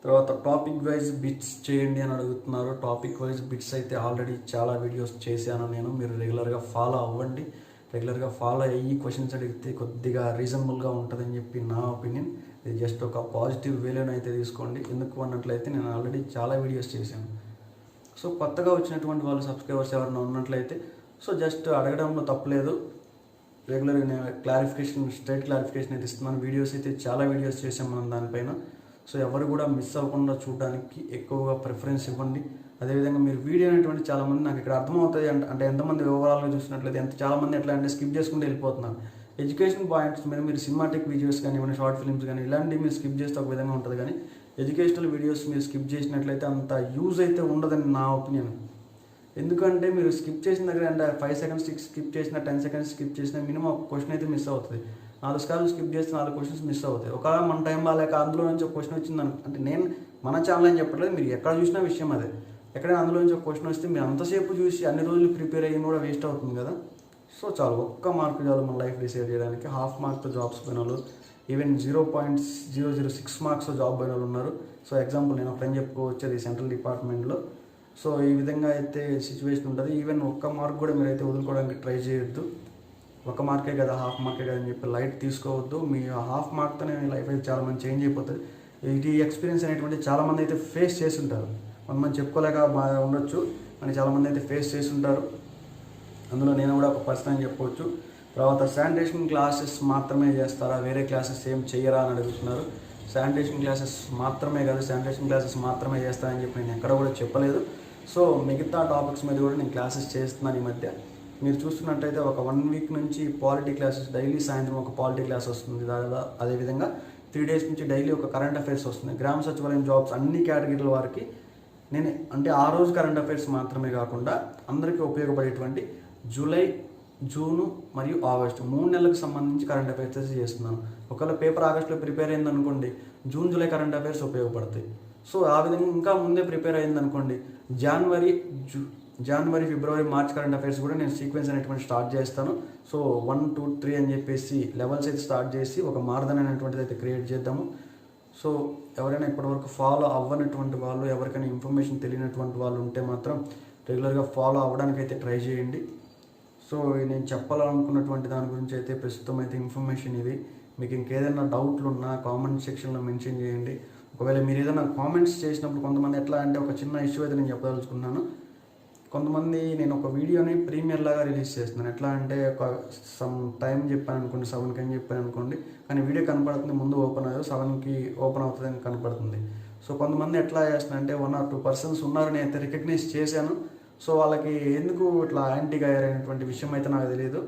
తర్వాత టాపిక్ వైజ్ బిట్స్ చేయండి అని అడుగుతున్నారు. టాపిక్ వైజ్ బిట్స్ అయితే ఆల్రెడీ చాలా వీడియోస్ చేశాను నేను, మీరు రెగ్యులర్గా ఫాలో అవ్వండి. రెగ్యులర్గా ఫాలో అయ్యి క్వశ్చన్స్ అడిగితే కొద్దిగా రీజనబుల్గా ఉంటుందని చెప్పి నా ఒపీనియన్. ఇది జస్ట్ ఒక పాజిటివ్ వేలోనే అయితే తీసుకోండి. ఎందుకు అన్నట్లయితే నేను ఆల్రెడీ చాలా వీడియోస్ చేశాను. సో కొత్తగా వచ్చినటువంటి వాళ్ళు సబ్స్క్రైబర్స్ ఎవరైనా ఉన్నట్లయితే సో జస్ట్ అడగడంలో తప్పలేదు. రెగ్యులర్గా నేను స్ట్రైట్ క్లారిఫికేషన్ అయితే ఇస్తున్నాను. వీడియోస్ అయితే చాలా వీడియోస్ చేసాం మనం దానిపైన. సో ఎవరు కూడా మిస్ అవ్వకుండా చూడడానికి ఎక్కువగా ప్రిఫరెన్స్ ఇవ్వండి. అదేవిధంగా మీరు వీడియో అనేటువంటి చాలామంది నాకు ఇక్కడ అర్థమవుతుంది అంటే ఎంతమంది ఓవరాల్గా చూసినట్లయితే చాలామంది ఎట్లా అంటే స్కిప్ చేసుకుంటూ వెళ్ళిపోతున్నారు. ఎడ్యుకేషన్ పాయింట్స్ మీద మీరు సినిమాటిక్ వీడియోస్ కానీ ఏమైనా షార్ట్ ఫిల్మ్స్ కానీ ఇలాంటివి మీరు స్కిప్ చేస్తే ఒక విధంగా ఉంటుంది, కానీ ఎడ్యుకేషనల్ వీడియోస్ మీరు స్కిప్ చేసినట్లయితే అంత యూజ్ అయితే ఉండదని నా ఒపీనియన్. ఎందుకంటే మీరు స్కిప్ చేసిన దగ్గర అంటే 5 seconds స్కిప్ చేసిన 10 seconds స్కిప్ చేసిన మినిమం ఒక క్వశ్చన్ అయితే మిస్ అవుతుంది. 4 సార్లు స్కిప్ చేస్తే 4 questions మిస్ అవుతాయి. ఒకవేళ మన టైం బాగాలేక అందులో నుంచి ఒక క్వశ్చన్ వచ్చిందని అంటే నేను మన ఛానల్ అని చెప్పట్లేదు, మీరు ఎక్కడ చూసినా విషయం అదే. ఎక్కడైనా అందులో నుంచి ఒక క్వశ్చన్ వస్తే మీరు అంతసేపు చూసి అన్ని రోజులు ప్రిపేర్ అయ్యి కూడా వేస్ట్ అవుతుంది కదా. సో చాలు, ఒక్క మార్క్ చాలు మన లైఫ్ డిసైడ్ చేయడానికి. హాఫ్ మార్క్తో జాబ్స్ పోయిన వాళ్ళు, ఈవెన్ 0.006 మార్క్స్ జాబ్ పోయిన వాళ్ళు ఉన్నారు. సో ఎగ్జాంపుల్ నేను ఫ్రెండ్ చెప్పుకోవచ్చు, అది సెంట్రల్ డిపార్ట్మెంట్లో. సో ఈ విధంగా అయితే సిచ్యువేషన్ ఉంటుంది. ఈవెన్ ఒక్క మార్క్ కూడా మీరైతే వదులుకోవడానికి ట్రై చేయొద్దు. ఒక మార్కే కదా, హాఫ్ మార్కే కదా అని చెప్పి లైట్ తీసుకోవద్దు. మీ హాఫ్ మార్క్తోనే మీ లైఫ్ అయితే చాలామంది చేంజ్ అయిపోతుంది. ఇది ఎక్స్పీరియన్స్ అనేటువంటి చాలామంది అయితే ఫేస్ చేసి ఉంటారు. కొంతమంది చెప్పుకోలేక ఉండొచ్చు, కానీ చాలామంది అయితే ఫేస్ చేసి ఉంటారు. అందులో నేను కూడా ఒక పర్సన్ అని చెప్పవచ్చు. తర్వాత శానిటేషన్ క్లాసెస్ మాత్రమే చేస్తారా, వేరే క్లాసెస్ ఏం చెయ్యరా అని అడుగుతున్నారు. శానిటేషన్ క్లాసెస్ మాత్రమే కాదు, శానిటేషన్ క్లాసెస్ మాత్రమే చేస్తానని చెప్పి నేను ఎక్కడ కూడా చెప్పలేదు. సో మిగతా టాపిక్స్ మీద కూడా నేను క్లాసెస్ చేస్తున్నాను ఈ మధ్య. మీరు చూస్తున్నట్టయితే ఒక 1 వీక్ నుంచి పాలిటీ క్లాసెస్, డైలీ సాయంత్రం ఒక పాలిటీ క్లాస్ వస్తుంది. అదేవిధంగా 3 డేస్ నుంచి డైలీ ఒక కరెంట్ అఫైర్స్ వస్తుంది. గ్రామ సచివాలయం జాబ్స్ అన్ని కేటగిరీల వారికి నేను అంటే ఆ రోజు కరెంట్ అఫైర్స్ మాత్రమే కాకుండా అందరికీ ఉపయోగపడేటువంటి జూలై, జూను మరియు ఆగస్టు 3 నెలలకు సంబంధించి కరెంట్ అఫైర్స్ చేస్తున్నాను. ఒకవేళ పేపర్ ఆగస్టులో ప్రిపేర్ అయిందనుకోండి, జూన్, జూలై కరెంట్ అఫైర్స్ ఉపయోగపడతాయి. సో ఆ విధంగా ఇంకా ముందే ప్రిపేర్ అయిందనుకోండి, జనవరి, ఫిబ్రవరి, మార్చ్ కరెంట్ అఫైర్స్ కూడా నేను సీక్వెన్స్ అనేటువంటి స్టార్ట్ చేస్తాను. సో 1, 2, 3 అని చెప్పేసి లెవెల్స్ అయితే స్టార్ట్ చేసి ఒక మారథాన్ అనేటువంటిది అయితే క్రియేట్ చేద్దాము. సో ఎవరైనా ఇప్పటివరకు ఫాలో అవ్వనటువంటి వాళ్ళు, ఎవరికైనా ఇన్ఫర్మేషన్ తెలియనటువంటి వాళ్ళు ఉంటే మాత్రం రెగ్యులర్గా ఫాలో అవ్వడానికి అయితే ట్రై చేయండి. సో నేను చెప్పాలనుకున్నటువంటి దాని గురించి అయితే ప్రస్తుతం అయితే ఇన్ఫర్మేషన్ ఇది. మీకు ఇంకేదైనా డౌట్లు ఉన్నా కామెంట్ సెక్షన్లో మెన్షన్ చేయండి. ఒకవేళ మీరు ఏదైనా కామెంట్స్ చేసినప్పుడు కొంతమంది ఎట్లా అంటే ఒక చిన్న ఇష్యూ అయితే నేను చెప్పదలుచుకున్నాను. కొంతమంది నేను ఒక వీడియోని ప్రీమియర్ లాగా రిలీజ్ చేస్తున్నాను. ఎట్లా అంటే ఒక సమ్ టైం చెప్పాను అనుకోండి, 7కి అని చెప్పాను అనుకోండి, కానీ వీడియో కనపడుతుంది ముందు ఓపెన్ అయ్యో 7కి ఓపెన్ అవుతుంది అని కనపడుతుంది. సో కొంతమంది ఎట్లా చేస్తున్నారంటే 1 or 2 persons ఉన్నారని అయితే రికగ్నైజ్ చేశాను. సో వాళ్ళకి ఎందుకు ఇట్లా యాంటీగా అయ్యారనేటువంటి విషయం అయితే నాకు తెలియదు.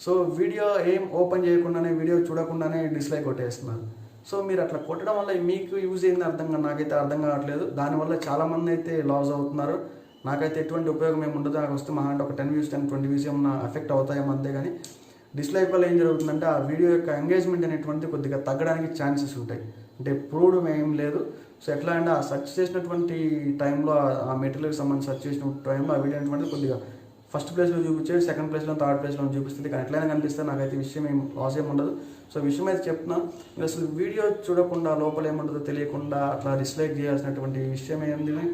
సో వీడియో ఏం ఓపెన్ చేయకుండానే, వీడియో చూడకుండానే డిస్లైక్ కొట్టేస్తున్నారు. సో మీరు అట్లా కొట్టడం వల్ల మీకు యూజ్ అయింది నాకైతే అర్థం కావట్లేదు. దానివల్ల చాలామంది అయితే లాస్ అవుతున్నారు. నాకైతే ఎటువంటి ఉపయోగం ఏమి ఉండదు. నాకు వస్తే మా అంటే ఒక 10 views 10-20 views ఏమన్నా ఎఫెక్ట్ అవుతాయేమో అంతే. కానీ డిస్లైక్ వల్ల ఏం జరుగుతుందంటే ఆ వీడియో యొక్క ఎంగేజ్మెంట్ అనేటువంటిది కొద్దిగా తగ్గడానికి ఛాన్సెస్ ఉంటాయి. అంటే ప్రూవ్డ్ ఏం లేదు. సో ఎట్లా అంటే ఆ సెర్చ్ చేసినటువంటి టైంలో, ఆ మెటీరియల్కి సంబంధించి సెర్చ్ చేసిన టైంలో ఆ వీడియో అనేటువంటిది కొద్దిగా ఫస్ట్ ప్లేస్లో చూపించేది, సెకండ్ ప్లేస్లో, థర్డ్ ప్లేస్లో చూపిస్తుంది. కానీ ఎట్లయినా కనిపిస్తే నాకైతే విషయం ఏం లాస్ ఏమి ఉండదు. సో విషయం అయితే చెప్తున్నాను, మీరు అసలు వీడియో చూడకుండా లోపల ఏముంటుందో తెలియకుండా అట్లా డిస్లైక్ చేయాల్సినటువంటి విషయం ఏంటి,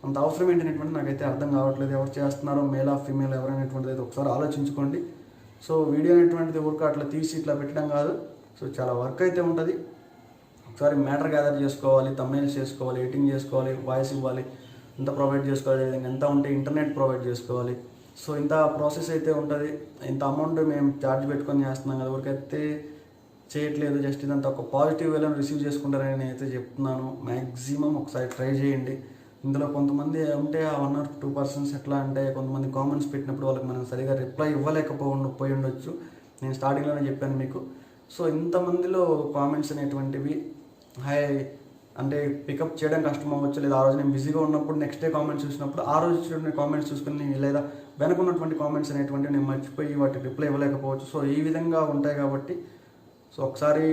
అంత అవసరం ఏంటనేటువంటి నాకైతే అర్థం కావట్లేదు. ఎవరు చేస్తున్నారో, మేల్ ఆఫ్ ఫీమేల్ ఎవరైనటువంటిది అయితే ఒకసారి ఆలోచించుకోండి. సో వీడియో అనేటువంటిది ఊరిక అట్లా తీసి ఇట్లా పెట్టడం కాదు. సో చాలా వర్క్ అయితే ఉంటుంది. ఒకసారి మ్యాటర్ గ్యాదర్ చేసుకోవాలి, థంబ్నెయిల్స్ చేసుకోవాలి, ఎడిటింగ్ చేసుకోవాలి, వాయిస్ ఇవ్వాలి, ఇంత ప్రొవైడ్ చేసుకోవాలి, ఎంత ఉంటే ఇంటర్నెట్ ప్రొవైడ్ చేసుకోవాలి. సో ఇంత ప్రాసెస్ అయితే ఉంటుంది. ఇంత అమౌంట్ మేము ఛార్జ్ పెట్టుకొని చేస్తున్నాం కదా, ఊరికైతే చేయట్లేదు. జస్ట్ ఇదంతా ఒక పాజిటివ్ వేలో రిసీవ్ చేసుకుంటారని నేను అయితే చెప్తున్నాను. మ్యాక్సిమం ఒకసారి ట్రై చేయండి. ఇందులో కొంతమంది ఉంటే ఆ 1 or 2 persons ఎట్లా అంటే కొంతమంది కామెంట్స్ పెట్టినప్పుడు వాళ్ళకి మనం సరిగా రిప్లై ఇవ్వలేకపోయి ఉండొచ్చు. నేను స్టార్టింగ్లోనే చెప్పాను మీకు. సో ఇంతమందిలో కామెంట్స్ అనేటువంటివి అంటే పికప్ చేయడం కష్టం అవ్వచ్చు. లేదా ఆ రోజు నేను బిజీగా ఉన్నప్పుడు నెక్స్ట్ డే కామెంట్స్ చూసినప్పుడు ఆ రోజు చూసిన కామెంట్స్ చూసుకుని, లేదా వెనకున్నటువంటి కామెంట్స్ అనేటువంటివి నేను మర్చిపోయి వాటికి రిప్లై ఇవ్వలేకపోవచ్చు. సో ఈ విధంగా ఉంటాయి కాబట్టి సో ఒకసారి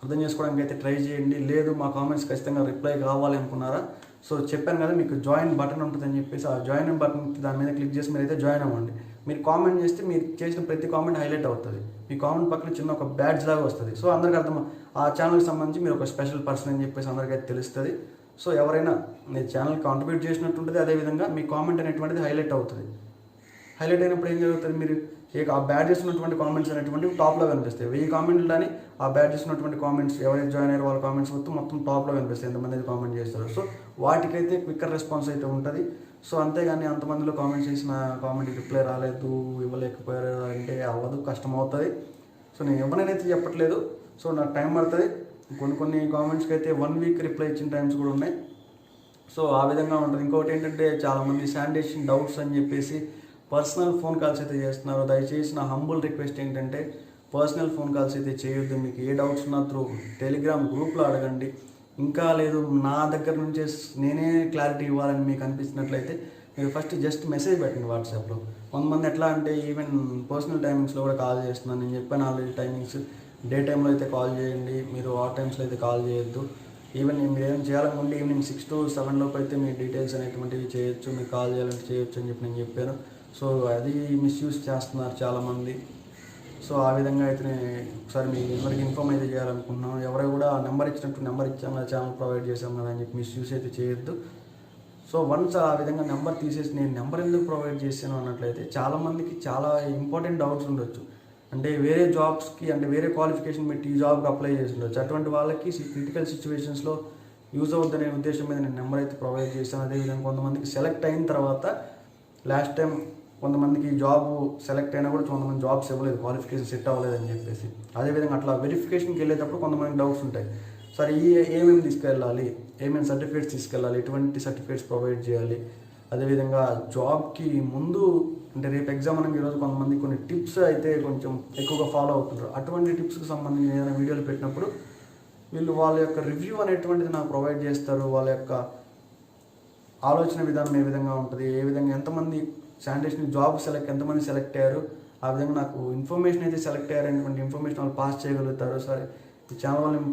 అర్థం చేసుకోవడానికి అయితే ట్రై చేయండి. లేదు మా కామెంట్స్ ఖచ్చితంగా రిప్లై కావాలి అనుకున్నారా, సో చెప్పాను కదా మీకు జాయిన్ బటన్ ఉంటుందని చెప్పేసి, ఆ జాయిన్ బటన్ దాని మీద క్లిక్ చేసి మీరైతే జాయిన్ అవ్వండి. మీరు కామెంట్ చేస్తే మీరు చేసిన ప్రతి కామెంట్ హైలైట్ అవుతుంది. మీ కామెంట్ పక్కన చిన్న ఒక బ్యాడ్జ్ లాగా వస్తుంది. సో అందరికీ అర్థం, ఆ ఛానల్కి సంబంధించి మీరు ఒక స్పెషల్ పర్సన్ అని చెప్పేసి అందరికైతే తెలుస్తుంది. సో ఎవరైనా మీ ఛానల్ కాంట్రిబ్యూట్ చేసినట్టు ఉంటుంది. అదేవిధంగా మీ కామెంట్ అనేటువంటిది హైలైట్ అవుతుంది. హైలైట్ అయినప్పుడు ఏం జరుగుతుంది, మీరు ఆ బ్యాడ్ చేస్తున్నటువంటి కామెంట్స్ అనేటువంటివి టాప్లో కనిపిస్తాయి. 1000 కామెంట్లు కానీ ఆ బ్యాడ్ చేస్తున్నటువంటి కామెంట్స్ ఎవరైతే జాయిన్ అయ్యారో వాళ్ళ కామెంట్స్ మొత్తం టాప్లో కనిపిస్తాయి, ఎంతమంది అయితే కామెంట్ చేస్తారు. సో వాటికైతే క్విక్కర్ రెస్పాన్స్ అయితే ఉంటుంది. సో అంతేగాని అంతమందిలో కామెంట్స్ చేసిన కామెంట్కి రిప్లై రాలేదు, ఇవ్వలేకపోయారు అంటే అవ్వదు, కష్టం అవుతుంది. సో నేను ఇవ్వనైతే చెప్పట్లేదు. సో నాకు టైం పడుతుంది. కొన్ని కామెంట్స్కి అయితే 1 week రిప్లై ఇచ్చిన టైమ్స్ కూడా ఉన్నాయి. సో ఆ విధంగా ఉంటుంది. ఇంకొకటి ఏంటంటే చాలామంది శానిటేషన్ డౌట్స్ అని చెప్పేసి పర్సనల్ ఫోన్ కాల్స్ అయితే చేస్తున్నారు. దయచేసి నా హంబుల్ రిక్వెస్ట్ ఏంటంటే పర్సనల్ ఫోన్ కాల్స్ అయితే చేయొద్దు. మీకు ఏ డౌట్స్ ఉన్నా త్రూ టెలిగ్రామ్ గ్రూప్లో అడగండి. ఇంకా లేదు నా దగ్గర నుంచే నేనే క్లారిటీ ఇవ్వాలని మీకు అనిపిస్తున్నట్లయితే మీరు ఫస్ట్ జస్ట్ మెసేజ్ పెట్టండి వాట్సాప్లో. కొంతమంది ఎట్లా అంటే ఈవెన్ పర్సనల్ టైమింగ్స్లో కూడా కాల్ చేస్తున్నాను. నేను చెప్పాను ఆల్రెడీ టైమింగ్స్. డే టైంలో అయితే కాల్ చేయండి, మీరు ఆ టైమ్స్లో అయితే కాల్ చేయొద్దు. ఈవెన్ మీరు ఏం చేయాలనుకుంటే ఈవినింగ్ 6 to 7 లోపు అయితే మీ డీటెయిల్స్ అనేటువంటివి చేయొచ్చు, మీరు కాల్ చేయాలంటే చేయొచ్చు అని చెప్పి నేను చెప్పాను. సో అది మిస్యూజ్ చేస్తున్నారు చాలామంది. సో ఆ విధంగా అయితే నేను ఒకసారి మీ అందరికి ఇన్ఫార్మ్ అయితే చేయాలనుకుంటున్నాను. ఎవరు కూడా నెంబర్ ఇచ్చినట్టు నెంబర్ ఇచ్చాము కదా, ఛానల్ ప్రొవైడ్ చేసాం కదా అని చెప్పి మిస్యూజ్ అయితే చేయొద్దు. సో వన్స్ ఆ విధంగా నెంబర్ తీసేసి నేను నెంబర్ ఎందుకు ప్రొవైడ్ చేశాను అన్నట్లయితే చాలామందికి చాలా ఇంపార్టెంట్ డౌట్స్ ఉండొచ్చు. అంటే వేరే జాబ్స్కి అంటే వేరే క్వాలిఫికేషన్ పెట్టి ఈ జాబ్కి అప్లై చేసి ఉండొచ్చు. అటువంటి వాళ్ళకి క్రిటికల్ సిచ్యువేషన్స్లో యూజ్ అవుద్దనే ఉద్దేశం మీద నేను నెంబర్ అయితే ప్రొవైడ్ చేశాను. అదేవిధంగా కొంతమందికి సెలెక్ట్ అయిన తర్వాత లాస్ట్ టైం కొంతమందికి జాబ్ సెలెక్ట్ అయినా కూడా కొంతమంది జాబ్స్ ఇవ్వలేదు, క్వాలిఫికేషన్ సెట్ అవ్వలేదు అని చెప్పేసి. అదేవిధంగా అట్లా వెరిఫికేషన్కి వెళ్ళేటప్పుడు కొంతమంది డౌట్స్ ఉంటాయి. సరే ఏమేమి తీసుకెళ్ళాలి, ఏమేమి సర్టిఫికేట్స్ తీసుకెళ్ళాలి, ఎటువంటి సర్టిఫికేట్స్ ప్రొవైడ్ చేయాలి, అదేవిధంగా జాబ్కి ముందు అంటే రేపు ఎగ్జామ్ అనగా ఈరోజు కొంతమంది కొన్ని టిప్స్ అయితే కొంచెం ఎక్కువగా ఫాలో అవుతుంటారు. అటువంటి టిప్స్కి సంబంధించి ఏదైనా వీడియోలు పెట్టినప్పుడు వీళ్ళు వాళ్ళ యొక్క రివ్యూ అనేటువంటిది నాకు ప్రొవైడ్ చేస్తారు. వాళ్ళ యొక్క ఆలోచన విధానం ఏ విధంగా ఉంటుంది, ఏ విధంగా ఎంతమంది శానిటేషన్ జాబ్ ఎంతమంది సెలెక్ట్ అయ్యారు, ఆ విధంగా నాకు ఇన్ఫర్మేషన్ అయితే సెలెక్ట్ అయ్యారనేటువంటి ఇన్ఫర్మేషన్ వాళ్ళు పాస్ చేయగలుగుతారు. సరే ఈ ఛానల్ వల్ల మేము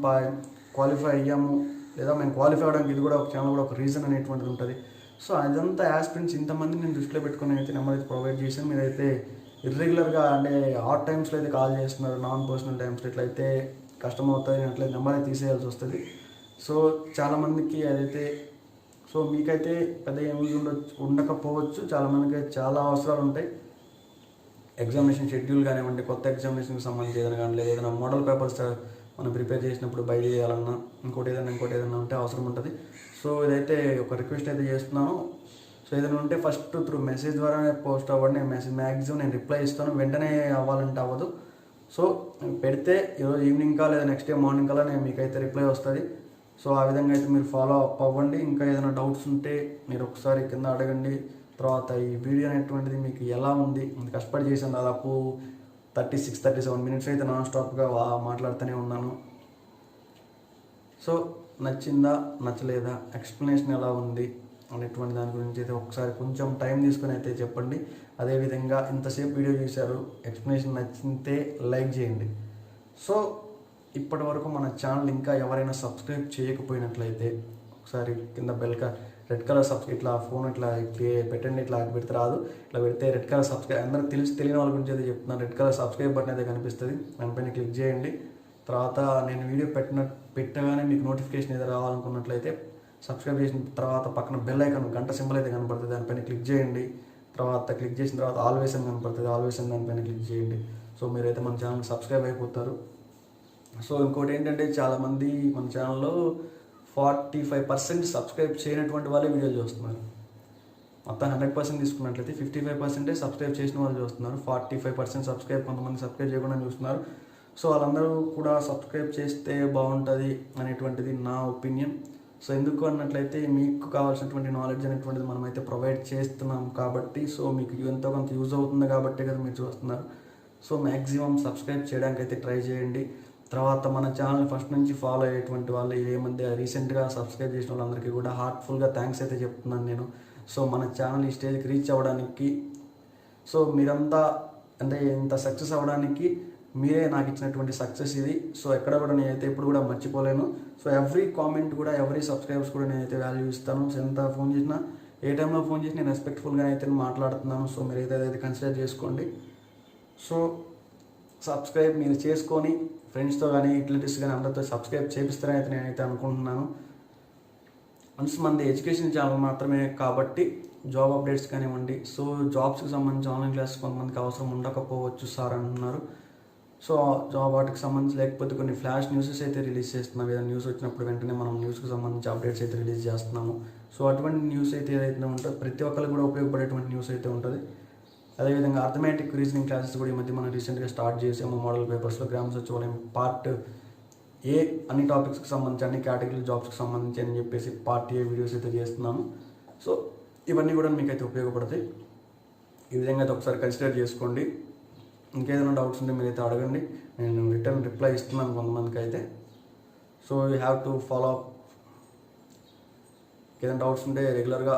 క్వాలిఫై అయ్యాము, లేదా మేము క్వాలిఫై అవ్వడానికి ఇది కూడా ఒక ఛానల్ కూడా ఒక రీజన్ అనేటువంటిది ఉంటుంది. సో అదంతా యాస్పిరెంట్స్ ఇంతమంది నేను దృష్టిలో పెట్టుకుని అయితే నెంబర్ అయితే ప్రొవైడ్ చేశాను. మీరైతే ఇర్రెగ్యులర్గా అంటే ఆడ్ టైమ్స్లో అయితే కాల్ చేస్తున్నారు, నాన్ పర్సనల్ టైమ్స్లో ఇట్లయితే కష్టం అవుతుంది, అట్లయితే నెంబర్ అయితే తీసేయాల్సి వస్తుంది. సో చాలామందికి అదైతే సో మీకైతే పెద్ద యూజ్ ఉండకపోవచ్చు, చాలామందికి అయితే చాలా అవసరాలు ఉంటాయి. ఎగ్జామినేషన్ షెడ్యూల్ కానివ్వండి, కొత్త ఎగ్జామినేషన్కి సంబంధించి ఏదైనా కానీ, లేదా ఏదైనా మోడల్ పేపర్స్ మనం ప్రిపేర్ చేసినప్పుడు బయట చేయాలన్నా ఇంకోటి ఏదైనా ఉంటే అవసరం ఉంటుంది. సో ఇదైతే ఒక రిక్వెస్ట్ అయితే చేస్తున్నాను. సో ఏదైనా ఉంటే ఫస్ట్ త్రూ మెసేజ్ ద్వారానే పోస్ట్ అవ్వండి. నేను మెసేజ్ మ్యాక్సిమం నేను రిప్లై ఇస్తాను, వెంటనే అవ్వాలంటే అవ్వదు. సో పెడితే ఈరోజు ఈవినింగ్ కా లేదా నెక్స్ట్ డే మార్నింగ్ కల్లా నేను మీకైతే రిప్లై వస్తుంది. సో ఆ విధంగా అయితే మీరు ఫాలో అప్ అవ్వండి. ఇంకా ఏదైనా డౌట్స్ ఉంటే మీరు ఒకసారి కింద అడగండి. తర్వాత ఈ వీడియో అనేటువంటిది మీకు ఎలా ఉంది, కష్టపడి చేశాను, దాదాపు 36-37 మినిట్స్ అయితే నాన్ స్టాప్గా మాట్లాడుతూనే ఉన్నాను. సో నచ్చిందా నచ్చలేదా, ఎక్స్ప్లెనేషన్ ఎలా ఉంది అనేటువంటి దాని గురించి అయితే ఒకసారి కొంచెం టైం తీసుకొని అయితే చెప్పండి. అదేవిధంగా ఇంతసేపు వీడియో చూశారు, ఎక్స్ప్లెనేషన్ నచ్చితే లైక్ చేయండి. సో ఇప్పటి వరకు మన ఛానల్ ఇంకా ఎవరైనా సబ్స్క్రైబ్ చేయకపోయినట్లయితే ఒకసారి కింద రెడ్ కలర్ సబ్స్క్రైబ్ ఇట్లా ఫోన్ ఇట్లా పెట్టండి, ఇట్లా పెడితే రాదు, ఇట్లా పెడితే రెడ్ కలర్ సబ్స్క్రైబ్ అందరికి తెలియని వాళ్ళ గురించి అయితే చెప్తున్నాను. రెడ్ కలర్ సబ్స్క్రైబ్ బటన్ అయితే కనిపిస్తుంది, దానిపైన క్లిక్ చేయండి. తర్వాత నేను వీడియో పెట్టగానే మీకు నోటిఫికేషన్ ఏదో రావాలనుకున్నట్లయితే సబ్స్క్రైబ్ చేసిన తర్వాత పక్కన బెల్ ఐకాన్ గంట సింబల్ అయితే కనపడుతుంది, దానిపైన క్లిక్ చేయండి. తర్వాత క్లిక్ చేసిన తర్వాత ఆల్వేస్ అని కనపడుతుంది, ఆల్వేస్ అని దానిపైన క్లిక్ చేయండి. సో మీరైతే మన ఛానల్ సబ్స్క్రైబ్ అయిపోతారు. సో ఇంకోటి ఏంటంటే చాలామంది మన ఛానల్లో 45% సబ్స్క్రైబ్ చేయనటువంటి వాళ్ళే వీడియోలు చూస్తున్నారు. మొత్తం 100% తీసుకున్నట్లయితే 55% సబ్స్క్రైబ్ చేసిన వాళ్ళు చూస్తున్నారు, 45% సబ్స్క్రైబ్ కొంతమంది సబ్స్క్రైబ్ చేయకుండా చూస్తున్నారు. సో వాళ్ళందరూ కూడా సబ్స్క్రైబ్ చేస్తే బాగుంటుంది అనేటువంటిది నా ఒపీనియన్. సో ఎందుకు అన్నట్లయితే మీకు కావాల్సినటువంటి నాలెడ్జ్ అనేటువంటిది మనమైతే ప్రొవైడ్ చేస్తున్నాం కాబట్టి, సో మీకు ఎంతో కొంత యూజ్ అవుతుంది కాబట్టి కదా మీరు చూస్తున్నారు. సో మ్యాక్సిమం సబ్స్క్రైబ్ చేయడానికి అయితే ట్రై చేయండి. తర్వాత మన ఛానల్ ఫస్ట్ నుంచి ఫాలో అయ్యేటువంటి వాళ్ళు ఏమంటే రీసెంట్గా సబ్స్క్రైబ్ చేసిన వాళ్ళందరికీ కూడా హార్ట్ఫుల్గా థ్యాంక్స్ అయితే చెప్తున్నాను నేను. సో మన ఛానల్ ఈ స్టేజ్కి రీచ్ అవ్వడానికి, సో మీరంతా అంటే ఇంత సక్సెస్ అవ్వడానికి మీరే నాకు ఇచ్చినటువంటి సక్సెస్ ఇది. సో ఎక్కడ కూడా నేనైతే ఎప్పుడు కూడా మర్చిపోలేను. సో ఎవ్రీ కామెంట్ కూడా, ఎవ్రీ సబ్స్క్రైబర్స్ కూడా నేనైతే వాల్యూ ఇస్తాను. సో ఎంత ఫోన్ చేసినా, ఏ టైంలో ఫోన్ చేసి నేను రెస్పెక్ట్ఫుల్గా అయితే మాట్లాడుతున్నాను. సో మీరైతే అదైతే కన్సిడర్ చేసుకోండి. సో సబ్స్క్రైబ్ మీరు చేసుకొని ఫ్రెండ్స్తో కానీ రిలేటివ్స్ కానీ అందరితో సబ్స్క్రైబ్ చేపిస్తారని అయితే నేనైతే అనుకుంటున్నాను. మంది ఎడ్యుకేషన్ ఛానల్ మాత్రమే కాబట్టి జాబ్ అప్డేట్స్ కానివ్వండి, సో జాబ్స్కి సంబంధించి ఆన్లైన్ క్లాస్ కొంతమందికి అవసరం ఉండకపోవచ్చు సార్ అంటున్నారు. సో జాబ్ వాటికి సంబంధించి లేకపోతే కొన్ని ఫ్లాష్ న్యూసెస్ అయితే రిలీజ్ చేస్తున్నాం. ఏదైనా న్యూస్ వచ్చినప్పుడు వెంటనే మనం న్యూస్కి సంబంధించి అప్డేట్స్ అయితే రిలీజ్ చేస్తున్నాము. సో అటువంటి న్యూస్ అయితే ఏదైతే ఉంటుందో ప్రతి ఒక్కరికి కూడా ఉపయోగపడేటువంటి న్యూస్ అయితే ఉంటుంది. అదేవిధంగా అర్థమెటిక్ రీజనింగ్ క్లాసెస్ కూడా ఈ మధ్య మనం రీసెంట్గా స్టార్ట్ చేసాము. మోడల్ పేపర్స్లో గ్రామ సచివాలయం పార్ట్ ఏ అన్ని టాపిక్స్కి సంబంధించి, అన్ని కేటగిరీ జాబ్స్కి సంబంధించి అని చెప్పేసి పార్ట్ ఏ వీడియోస్ అయితే చేస్తున్నాము. సో ఇవన్నీ కూడా మీకు అయితే ఉపయోగపడతాయి. ఈ విధంగా అయితే ఒకసారి కన్సిడర్ చేసుకోండి. ఇంకేదైనా డౌట్స్ ఉంటే మీరైతే అడగండి, నేను రిటర్న్ రిప్లై ఇస్తున్నాను కొంతమందికి అయితే. So you have to follow up. ఏదైనా డౌట్స్ ఉంటే రెగ్యులర్గా